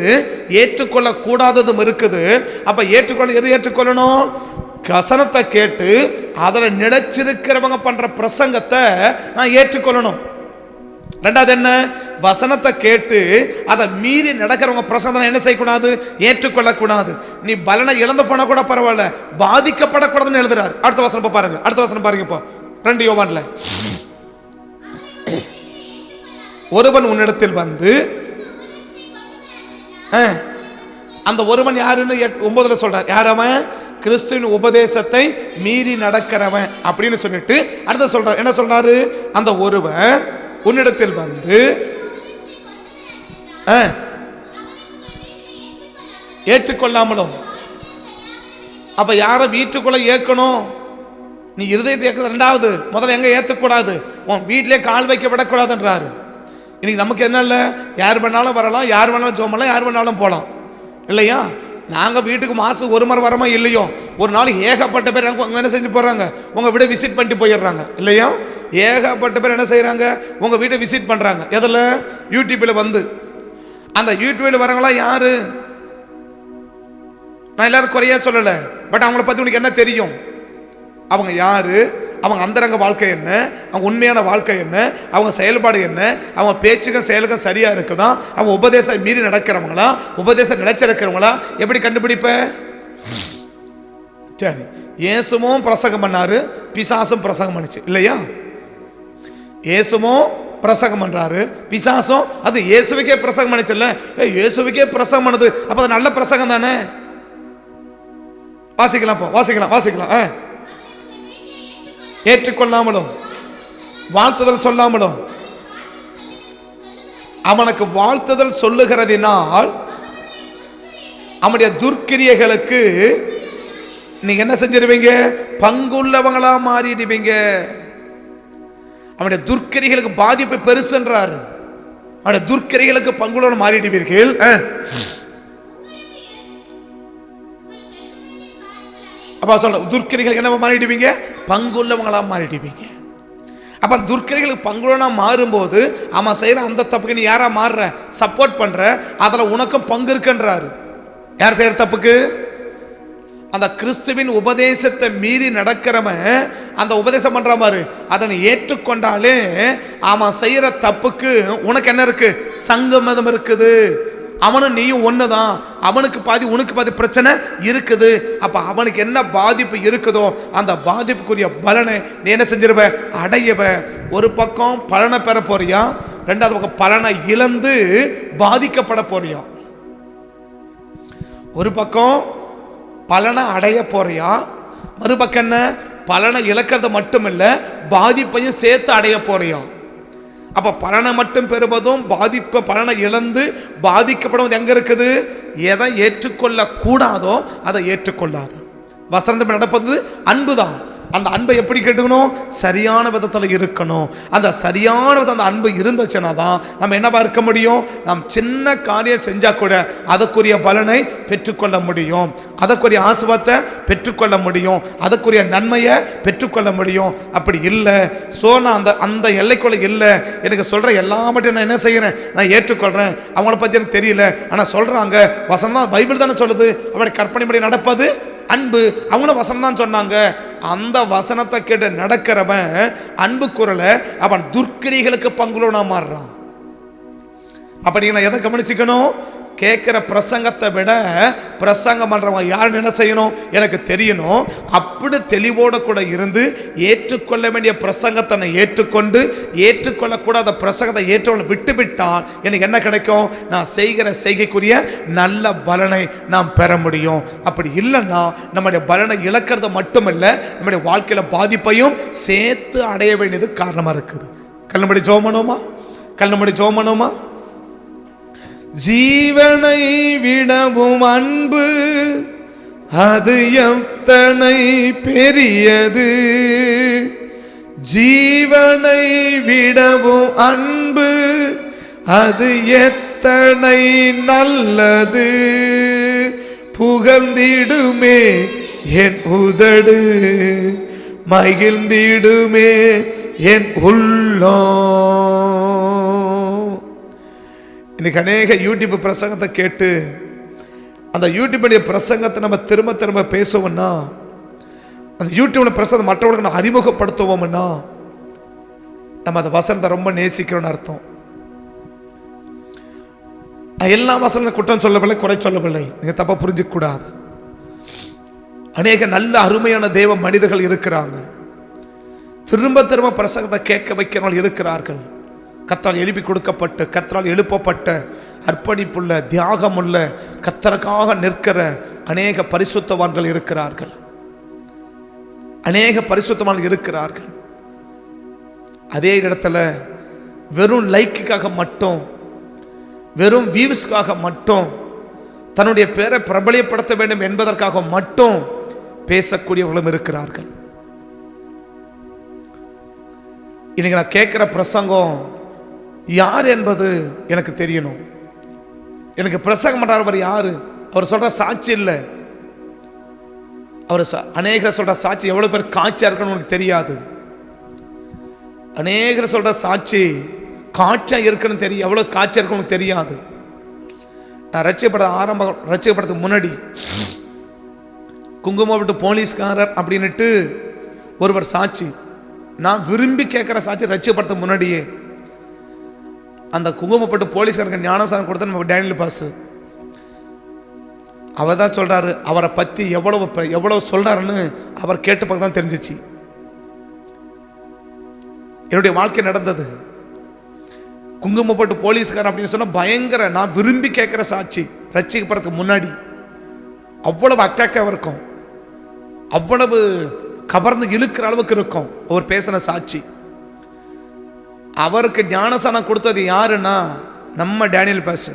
A: ஏற்றுக்கொள்ள கூடாததும் இருக்குது. அப்ப ஏற்றுக்கொள்ள எது ஏற்றுக்கொள்ளணும்? வசனத்தை கேட்டு அதில் நிலைச்சிருக்கிறவங்க பண்ற பிரசங்கத்தை நான் ஏற்றுக்கொள்ளணும். ரெண்டாவது என்ன? வசனத்தை கேட்டு அதை மீறி நடக்கிறவங்க பிரசங்கத்தை என்ன செய்யக்கூடாது? ஏற்றுக்கொள்ளக்கூடாது. நீ பலனை இழந்து போனா கூட பரவாயில்ல, பாதிக்கப்படக்கூடாதுன்னு எழுதுறாரு. அடுத்த வசனம் பாருங்க, அடுத்த வசனம் பாருங்க. இப்போ 2 யோவான்ல, ஒருவன் உன்னிடத்தில் வந்து, அந்த ஒருவன் யாருன்னு 9ல சொல்றார். யார் அவன்? கிறிஸ்துவின் உபதேசத்தை மீறி நடக்கிறவன் அப்படின்னு சொல்லிட்டு அடுத்த சொல்றார். என்ன சொல்றாரு? அந்த ஒருவன் உன்னிடத்தில் வந்து ஏற்றுக்கொள்ளாமலும். அப்ப யார வீட்டுக்குள்ள ஏற்கணும்? நீ இருதயத்தை ஏற்க. ரெண்டாவது முதல்ல எங்க ஏற்கக்கூடாது? உன் வீட்டிலே கால் வைக்கப்படக்கூடாதுன்றாரு. இன்னைக்கு நமக்கு என்ன இல்லை? யார் வேணாலும் வரலாம், யார் வேணாலும் ஜெபம் பண்ணலாம், யார் வேணாலும் போகலாம் இல்லையா? நாங்கள் வீட்டுக்கு மாதத்துக்கு ஒரு முறை வரமா இல்லையோ, ஒரு நாள் ஏகப்பட்ட பேர் என்ன செஞ்சு போடுறாங்க? உங்கள் வீட்டை விசிட் பண்ணிட்டு போயிடுறாங்க இல்லையா? ஏகப்பட்ட பேர் என்ன செய்கிறாங்க? உங்கள் வீட்டை விசிட் பண்ணுறாங்க. எதில்? யூடியூப்பில் வந்து. அந்த யூடியூப்பில் வரவங்களா யாரு? நான் எல்லாரும் குறையா சொல்லலை, பட் அவங்கள பற்றி உனக்கு என்ன தெரியும்? அவங்க யாரு? அவங்க அந்தரங்க வாழ்க்கை என்ன? அவங்க உண்மையான வாழ்க்கை என்ன? அவங்க செயல்பாடு என்ன? அவங்க பேச்சுக்கும் செயலுக்கும் சரியா இருக்குதா? அவங்க உபதேசம் மீறி நடக்கிறவங்களா, உபதேசம் நினைச்சிருக்கிறவங்களா எப்படி கண்டுபிடிப்ப? சரி, இயேசுவும் பிரசங்கம் பண்ணாரு, பிசாசும் பிரசங்கம் பண்ணிச்சு இல்லையா? இயேசுவும் பிரசங்கம் பண்றாரு, பிசாசும் அது இயேசுவுக்கே பிரசங்கம் பண்ணிச்சுல்ல. இயேசுவுக்கே பிரசங்கம் பண்ணுது, அப்ப அது நல்ல பிரசங்கம் தானே? வாசிக்கலாம், வாசிக்கலாம், வாசிக்கலாம். ஏற்றுக்கொள்ளாமலும் வாழ்த்துதல் சொல்லாமலும் அவனுக்கு வாழ்த்துதல் சொல்லுகிறதினால் அவனுடைய துர்க்கிரியைகளுக்கு நீங்க என்ன செஞ்சிருவீங்க? பங்குள்ளவங்களா மாறிடுவீங்க. அவனுடைய துர்க்கிரியைகளுக்கு பாதிப்பு பெருசுன்றார். அவனுடைய துர்க்கிரியைகளுக்கு பங்குள்ள மாறிடுவீர்கள். அப்ப சொல்ல துர்க்கிரிகளுக்கு என்ன மாறிடுவீங்க? பங்குள்ளவங்களா மாறிடுவீங்க. அப்ப துர்க்கிரிகளுக்கு பங்குள்ளவனா மாறும்போது அவன் செய்யற அந்த தப்புக்கு நீ யாரா மாறுற? சப்போர்ட் பண்ற. அதுல உனக்கும் பங்கு இருக்குன்றாரு. யார் செய்யற தப்புக்கு? அந்த கிறிஸ்துவின் உபதேசத்தை மீறி நடக்கிறவன் அந்த உபதேசம் பண்ற மாதிரி அதனை ஏற்றுக்கொண்டாலே அவன் செய்யற தப்புக்கு உனக்கு என்ன இருக்கு? சங்கமதம் இருக்குது. அவனும் நீயும் ஒண்ணுதான். அவனுக்கு பாதி உனக்கு பாதி பிரச்சனை இருக்குது. அப்ப அவனுக்கு என்ன பாதிப்பு இருக்குதோ அந்த பாதிப்புக்குரிய பலனை நீ என்ன செஞ்சிருவ? அடையவ. ஒரு பக்கம் பலனை பெற போறியா, ரெண்டாவது பக்கம் பலனை இழந்து பாதிக்கப்பட போறியா? ஒரு பக்கம் பலனை அடைய போறியா, மறுபக்கம் என்ன, பலனை இழக்கிறது மட்டும் இல்ல பாதிப்பையும் சேர்த்து அடைய போறியா? அப்ப பலனை மட்டும் பெறுவதும் பலனை இழந்து பாதிக்கப்படுவது எங்க இருக்குது? எதை ஏற்றுக்கொள்ள கூடாதோ அதை ஏற்றுக்கொள்ளாது. வசனம் நடப்பது அன்புதான். அந்த அன்பை எப்படி கேட்டுக்கணும்? சரியான விதத்தில் இருக்கணும். அந்த சரியான விதம் அந்த அன்பு இருந்துச்சுன்னா தான் நம்ம என்னவா இருக்க முடியும்? நாம் சின்ன காரியம் செஞ்சா கூட அதற்குரிய பலனை பெற்றுக்கொள்ள முடியும், அதற்குரிய ஆசீர்வாதத்தை பெற்றுக்கொள்ள முடியும், அதற்குரிய நன்மையை பெற்றுக்கொள்ள முடியும். அப்படி இல்லை, நான் அந்த எல்லைக்குள்ள இல்லை, எனக்கு சொல்ற எல்லாவற்றையும் நான் என்ன செய்யறேன், நான் ஏற்றுக்கொள்றேன், அவங்கள பத்தி எனக்கு தெரியல, ஆனா சொல்றாங்க, வசனம் தான், பைபிள் தானே சொல்லுது, அவருடைய கற்பனைப்படி நடப்பது அன்பு, அவங்களும் வசனம் தான் சொன்னாங்க. அந்த வசனத்தை கேட்டு நடக்கிறவன் அன்பு குரலை அவன் துர்க்கிரிகளுக்கு பங்குள்ளவனா மாறுறான். அப்ப நீங்க எதை கவனிச்சுக்கணும்? கேட்கிற பிரசங்கத்தை விட பிரசங்கம் பண்றவங்க யாருன்னு என்ன செய்யணும் எனக்கு தெரியணும். அப்படி தெளிவோட கூட இருந்து ஏற்றுக்கொள்ள வேண்டிய பிரசங்கத்தை நான் ஏற்றுக்கொள்ளக்கூடாத பிரசங்கத்தை ஏற்றவனை விட்டுவிட்டால் எனக்கு என்ன கிடைக்கும்? நான் செய்கிற செய்கைக்குரிய நல்ல பலனை நாம் பெற முடியும். அப்படி இல்லைன்னா நம்முடைய பலனை இழக்கிறது மட்டுமல்ல, நம்முடைய வாழ்க்கையில பாதிப்பையும் சேர்த்து அடைய வேண்டியது காரணமா இருக்குது. கல்லும்படி ஜோமனோமா? ஜீவனை விடவும் அன்பு அது எத்தனை பெரியது, ஜீவனை விடவும் அன்பு அது எத்தனை நல்லது, புகழ்ந்திடுமே என் உதடு, மகிழ்ந்திடுமே என் உள்ளம். இன்னைக்கு அநேக யூடியூப் பிரசங்கத்தை கேட்டு அந்த யூடியூபுடைய பிரசங்கத்தை நம்ம திரும்ப திரும்ப பேசுவோம்னா, அந்த யூடியூப்ல பிரசங்கத்தை மற்றவர்களுக்கு நம்ம அறிமுகப்படுத்துவோம்னா நம்ம அந்த வசனத்தை ரொம்ப நேசிக்கிறோம்னு அர்த்தம். எல்லா வசனத்தை குற்றம் சொல்லவில்லை, குறை சொல்லவில்லை, நீங்க தப்பா புரிஞ்சுக்க கூடாது. அநேக நல்ல அருமையான தேவ மனிதர்கள் இருக்கிறாங்க, திரும்ப திரும்ப பிரசங்கத்தை கேட்க வைக்கிறவர்கள் இருக்கிறார்கள். கர்த்தரால் எழுப்பி கொடுக்கப்பட்ட, கர்த்தரால் எழுப்பப்பட்ட, அர்ப்பணிப்புள்ள, தியாகமுள்ள, கர்த்தருக்காக நிற்கிற அநேக பரிசுத்தவான்கள் இருக்கிறார்கள். அதே இடத்துல வெறும் லைக்குக்காக மட்டும், வெறும் வியூஸ்க்காக மட்டும், தன்னுடைய பேரை பிரபலியப்படுத்த வேண்டும் என்பதற்காக மட்டும் பேசக்கூடியவர்களும் இருக்கிறார்கள். இன்னைக்கு நான் கேட்கிற பிரசங்கம் யார் என்பது எனக்கு தெரியணும். எனக்கு பிரசங்கம் பண்றவர் யாரு, அவர் சொல்ற சாட்சி இல்லை, அவர் அநேகர் சொல்ற சாட்சி எவ்வளவு பேர் காட்சியா இருக்குன்னு உனக்கு தெரியாது. அநேகர் சொல்ற சாட்சி காட்சியா இருக்குன்னு தெரியும், எவ்வளவு காட்சியா இருக்குன்னு உனக்கு தெரியாது. நான் ரட்சிக்கப்படுறதுக்கு முன்னாடி குங்குமம் விட்டு போலீஸ்காரர் அப்படின்னுட்டு ஒருவர் சாட்சி, நான் விரும்பி கேட்கிற சாட்சி ரட்சிக்கப்படுறதுக்கு முன்னாடியே அந்த குங்குமப்பட்டு போலீஸ்காரருக்கு ஞானசானம் கொடுத்த நம்ம டேனியல் பாஸ் அவர் தான் சொல்றாரு. அவரை பத்தி எவ்வளவு சொல்றாருன்னு அவர் கேட்ட பக்கம் தான் தெரிஞ்சிச்சு. என்னுடைய வாழ்க்கை நடந்தது. குங்குமப்பட்டு போலீஸ்காரன் அப்படின்னு சொன்னா பயங்கர, நான் விரும்பி கேட்கிற சாட்சி ரட்சிக்கப்படுறதுக்கு முன்னாடி அவ்வளவு அட்ராக்டிவா இருக்கும், அவ்வளவு கவர்ந்து இழுக்கிற அளவுக்கு இருக்கும் அவர் பேசின சாட்சி. அவருக்கு ஞானசானம் கொடுத்தது யாருன்னா நம்ம டேனியல் பாஸ்.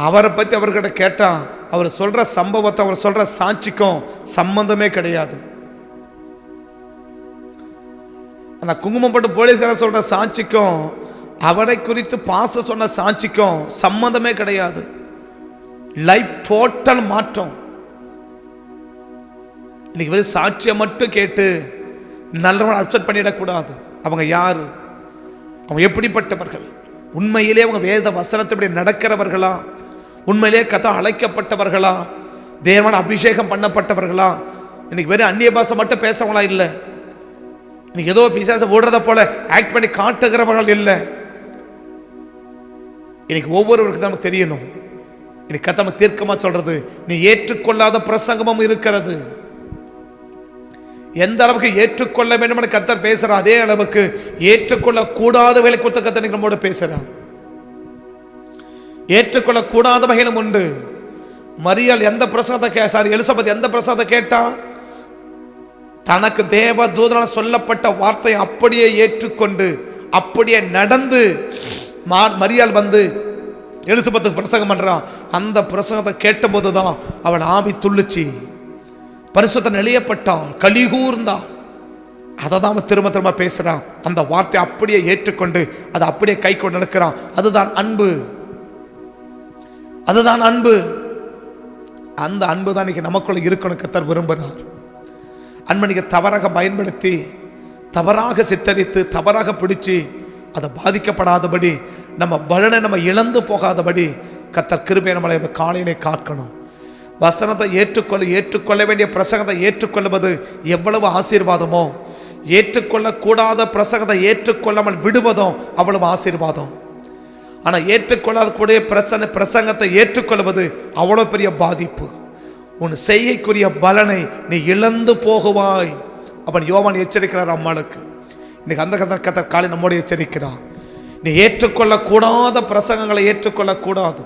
A: அவரை பத்தி அவர்கிட்ட கேட்டா அவர் சொல்ற சம்பவத்தை, அவர் சொல்ற சாட்சிக்கும் சம்பந்தமே கிடையாது. அந்த குங்குமப்பட்டு போலீஸ்காரர் சொல்ற சாட்சிக்கும் அவரை குறித்து பாச சொன்ன சாட்சிக்கும் சம்பந்தமே கிடையாது. லைஃப் டோட்டல் மாற்றம். இன்னைக்கு வெறும் சாட்சியை மட்டும் கேட்டு நல்லவன் அப்செட் பண்ணிடக்கூடாது. அவங்க யாரு, அவங்க எப்படிப்பட்டவர்கள், உண்மையிலே அவங்க வேத வசனத்தை நடக்கிறவர்களா, உண்மையிலே கதை அழைக்கப்பட்டவர்களா, தேவன் அபிஷேகம் பண்ணப்பட்டவர்களா? இன்னைக்கு வெறும் அந்நிய பாஷை மட்டும் பேசுறவங்களா இல்லை, இன்னைக்கு ஏதோ பிசாசை ஓடுறத போல ஆக்ட் பண்ணி காட்டுகிறவர்கள் இல்லை. இன்னைக்கு ஒவ்வொருவருக்கு தான் தெரியணும். இன்னைக்கு கதை தீர்க்கமா சொல்றது, நீ ஏற்றுக்கொள்ளாத பிரசங்கமும் இருக்கிறது. எந்த அளவுக்கு ஏற்றுக்கொள்ள வேண்டும் என்று கர்த்தர் பேசுறார், அதே அளவுக்கு ஏற்றுக்கொள்ள கூடாதவைகளை குறித்து கர்த்தர் நம்மோடு பேசுறார். ஏற்றுக்கொள்ள கூடாதவைகளும் உண்டு. மரியாள் எந்த பிரசாதத்தை எலிசபெத் எந்த பிரசாதத்தை கேட்டா? தனக்கு தேவ தூதனால் சொல்லப்பட்ட வார்த்தை அப்படியே ஏற்றுக்கொண்டு அப்படியே நடந்து மரியாள் வந்து எலிசபெத்துக்கு பிரசங்கம் பண்றான். அந்த பிரசங்கத்தை கேட்டபோதுதான் அவள் ஆவி துள்ளுச்சு, பரிசுத்த நிலையப்பட்டான், கலிகூர்ந்தான். அதை தான் அவன் திரும்ப திரும்ப பேசுறான். அந்த வார்த்தை அப்படியே ஏற்றுக்கொண்டு அதை அப்படியே கை கொண்டு நடக்கிறான். அதுதான் அன்பு, அதுதான் அன்பு. அந்த அன்பு தான் இன்னைக்கு நமக்குள்ள இருக்கணும் கர்த்தர் விரும்புகிறார். அன்பை நீங்க தவறாக பயன்படுத்தி, தவறாக சித்தரித்து, தவறாக பிடிச்சி அதை பாதிக்கப்படாதபடி, நம்ம பலனை நம்ம இழந்து போகாதபடி கர்த்தர் கிருபை நம்மளை இந்த காலையிலே காக்கணும். வசனத்தை ஏற்றுக்கொள்ள வேண்டிய பிரசங்கத்தை ஏற்றுக்கொள்வது எவ்வளவு ஆசீர்வாதமோ, ஏற்றுக்கொள்ளக்கூடாத பிரசங்கத்தை ஏற்றுக்கொள்ளாமல் விடுவதும் அவ்வளவு ஆசீர்வாதம். ஆனால் ஏற்றுக்கொள்ளாத கூடிய பிரசங்கத்தை ஏற்றுக்கொள்வது அவ்வளோ பெரிய பாதிப்பு. உன் செய்கைக்குரிய பலனை நீ இழந்து போகுவாய். அப்பன் யோவான் எச்சரிக்கிறார் அம்மாளுக்கு. இன்னைக்கு அந்த கர்த்தர் காலை நம்மோடு எச்சரிக்கிறார். நீ ஏற்றுக்கொள்ளக்கூடாத பிரசங்கங்களை ஏற்றுக்கொள்ளக்கூடாது,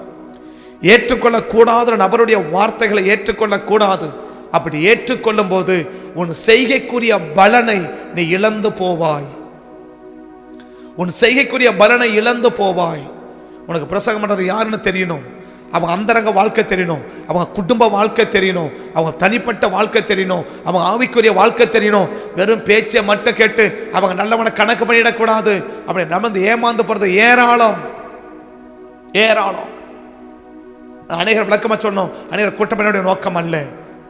A: ஏற்றுக்கொள்ளக்கூடாத நபருடைய வார்த்தைகளை ஏற்றுக்கொள்ளக்கூடாது. அப்படி ஏற்றுக்கொள்ளும் போது உன் செய்கைக்குரிய பலனை நீ இழந்து போவாய். உன் செய்கைக்குரிய பலனை இழந்து போவாய். உனக்கு பிரசங்கம் பண்றது யாருன்னு தெரியணும், அவங்க அந்தரங்க வாழ்க்கை தெரியணும், அவங்க குடும்ப வாழ்க்கை தெரியணும், அவங்க தனிப்பட்ட வாழ்க்கை தெரியணும், அவங்க ஆவிக்குரிய வாழ்க்கை தெரியணும். வெறும் பேச்சை மட்டும் கேட்டு அவங்க நல்லவனை கணக்கு பண்ணிடக்கூடாது. அப்படி நம்ம ஏமாந்து போறது ஏராளம் ஏராளம். அநேகர் விளக்கமா சொன்னோம், அநேகர் கூட்டமையினுடைய நோக்கம் அல்ல,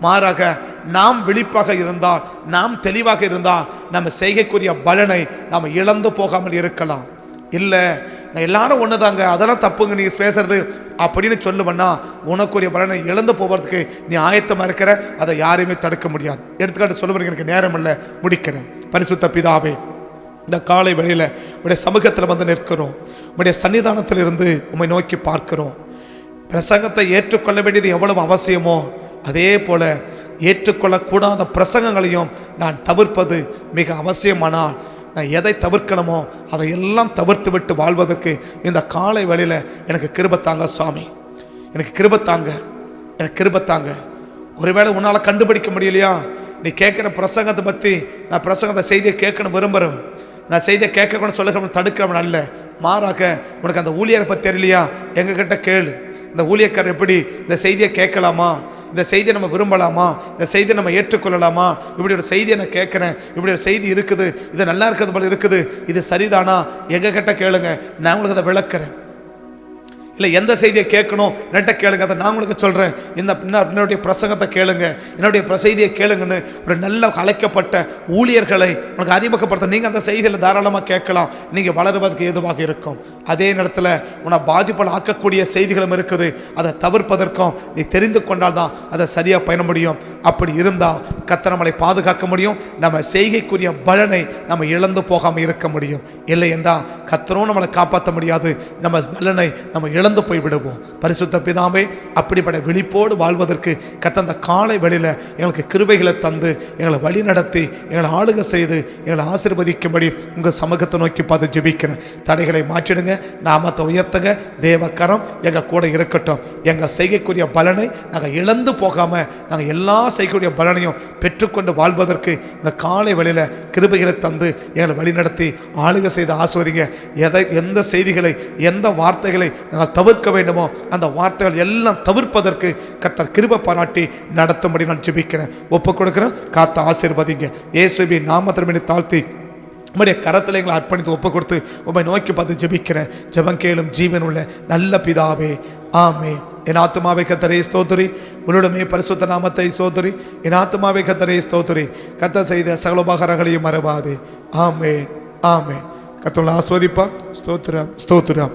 A: மாறாக நாம் விழிப்பாக இருந்தால், நாம் தெளிவாக இருந்தால் நம்ம செய்கைக்குரிய பலனை நாம் இழந்து போகாமல் இருக்கலாம். இல்லை நான் எல்லாரும் ஒண்ணுதாங்க, அதெல்லாம் தப்புங்க நீங்க பேசுறது அப்படின்னு சொல்லுவேன்னா உனக்குரிய பலனை இழந்து போவதற்கு நீ ஆயத்தமா இருக்கிற, அதை யாரையுமே தடுக்க முடியாது. எடுத்துக்காட்டு சொல்லுவது எனக்கு நேரம் இல்லை, முடிக்கிறேன். பரிசுத்த பிதாவே, இந்த காலை வேளையில உடைய சமூகத்தில் வந்து நிற்கிறோம், உடைய சன்னிதானத்தில் இருந்து உம்மை நோக்கி பார்க்கிறோம். பிரசங்கத்தை ஏற்றுக்கொள்ள வேண்டியது எவ்வளவு அவசியமோ அதே போல ஏற்றுக்கொள்ளக்கூடாத பிரசங்கங்களையும் நான் தவிர்ப்பது மிக அவசியமானால் நான் எதை தவிர்க்கணுமோ அதையெல்லாம் தவிர்த்து விட்டு வாழ்வதற்கு இந்த காலை வேளையில் எனக்கு கிருபத்தாங்க சுவாமி, எனக்கு கிருபத்தாங்க, எனக்கு கிருபத்தாங்க. ஒருவேளை உன்னால் கண்டுபிடிக்க முடியலையா, நீ கேட்குற பிரசங்கத்தை பற்றி நான் பிரசங்கத்தை செய்தியை கேட்கணும் விரும்புகிறேன், நான் செய்தியை கேட்கணும்னு சொல்லுகிறவன் தடுக்கிறவன் அல்ல. மாறாக உனக்கு அந்த ஊழியரை பற்றி தெரியலையா, எங்ககிட்ட கேளு. இந்த ஊழியக்காரர் எப்படி இந்த செய்தியை கேட்கலாமா, இந்த செய்தியை நம்ம விரும்பலாமா, இந்த செய்தியை நம்ம ஏற்றுக்கொள்ளலாமா, இப்படி ஒரு செய்தியை நான் கேட்குறேன், இப்படி ஒரு செய்தி இருக்குது, இது நல்லா இருக்கிறது போல இருக்குது, இது சரிதானா, எங்ககிட்ட கேளுங்க, நான் உங்களுக்கு அதை விளக்குறேன். இல்லை எந்த செய்தியை கேட்கணும் என்கிட்ட கேளுங்க, அதை நான் உங்களுக்கு சொல்கிறேன். என்னுடைய பிரசங்கத்தை கேளுங்க, என்னுடைய செய்தியை கேளுங்கன்னு ஒரு நல்ல அழைக்கப்பட்ட ஊழியர்களை உனக்கு அறிமுகப்படுத்த நீங்கள் அந்த செய்தியில் தாராளமாக கேட்கலாம். நீங்கள் வளருவதற்கு ஏதுவாக இருக்கும். அதே நேரத்தில் உன்னை பாதிப்பால் ஆக்கக்கூடிய செய்திகளும் இருக்குது, அதை தவிர்ப்பதற்கும் நீ தெரிந்து கொண்டால் தான் அதை சரியாக பயண முடியும். அப்படி இருந்தால் கர்த்தர் நம்மளை பாதுகாக்க முடியும், நம்ம செய்கைக்குரிய பலனை நம்ம இழந்து போகாமல் இருக்க முடியும். இல்லை என்றால் கர்த்தரும் நம்மளை காப்பாற்ற முடியாது, நம்ம பலனை நம்ம இழந்து போய் விடுவோம். பரிசுத்த பிதாவே, அப்படிப்பட்ட விழிப்போடு வாழ்வதற்கு கர்த்தர் அந்த காலை வெளியில் எங்களுக்கு கிருபைகளை தந்து எங்களை வழி நடத்தி எங்களை ஆளுகை செய்து எங்களை ஆசீர்வதிக்கும்படி உங்கள் சமூகத்தை நோக்கி பார்த்து ஜெபிக்கிறேன். தடைகளை மாற்றிடுங்க, நாமத்தை உயர்த்துங்க, தேவக்கரம் எங்கள் கூட இருக்கட்டும். எங்கள் செய்கைக்குரிய பலனை நாங்கள் இழந்து போகாமல் நாங்கள் எல்லா செய்கைக்குரிய பலனையும் பெற்றுக்கொண்டு வாழ்வதற்கு இந்த காலை வேளையில் கிருபைகளை தந்து எங்களை வழிநடத்தி ஆளுகை செய்து ஆசீர்வதிங்க. எந்த செய்திகளை எந்த வார்த்தைகளை நாங்கள் தவிர்க்க வேண்டுமோ அந்த வார்த்தைகள் எல்லாம் தவிர்ப்பதற்கு கர்த்தர் கிருபை பாராட்டி நடத்தும்படி நான் ஜெபிக்கிறேன், ஒப்புக் கொடுக்கிறேன். காத்து ஆசீர்வதிங்க. இயேசுவின் நாமத்திற்கு தாழ்த்தி உம்முடைய கரத்தில் எங்களை அர்ப்பணித்து ஒப்பு கொடுத்து உம்மை நோக்கி பார்த்து ஜெபிக்கிறேன். ஜெபம் கேளும் ஜீவன் உள்ள நல்ல பிதாவே, ஆமென். என் ஆத்துமாவை கர்த்தரை ஸ்தோத்திரி, உன்னுடமே பரிசுத்த நாமத்தை ஸ்தோத்திரி. என் ஆத்துமாவை கர்த்தரை ஸ்தோத்திரி, கர்த்தர் செய்த சகல உபகாரங்களையும் மறவாதே. ஆமென், ஆமென். கர்த்தர் ஆசீர்வதிப்பார். ஸ்தோத்திரம், ஸ்தோத்திரம்.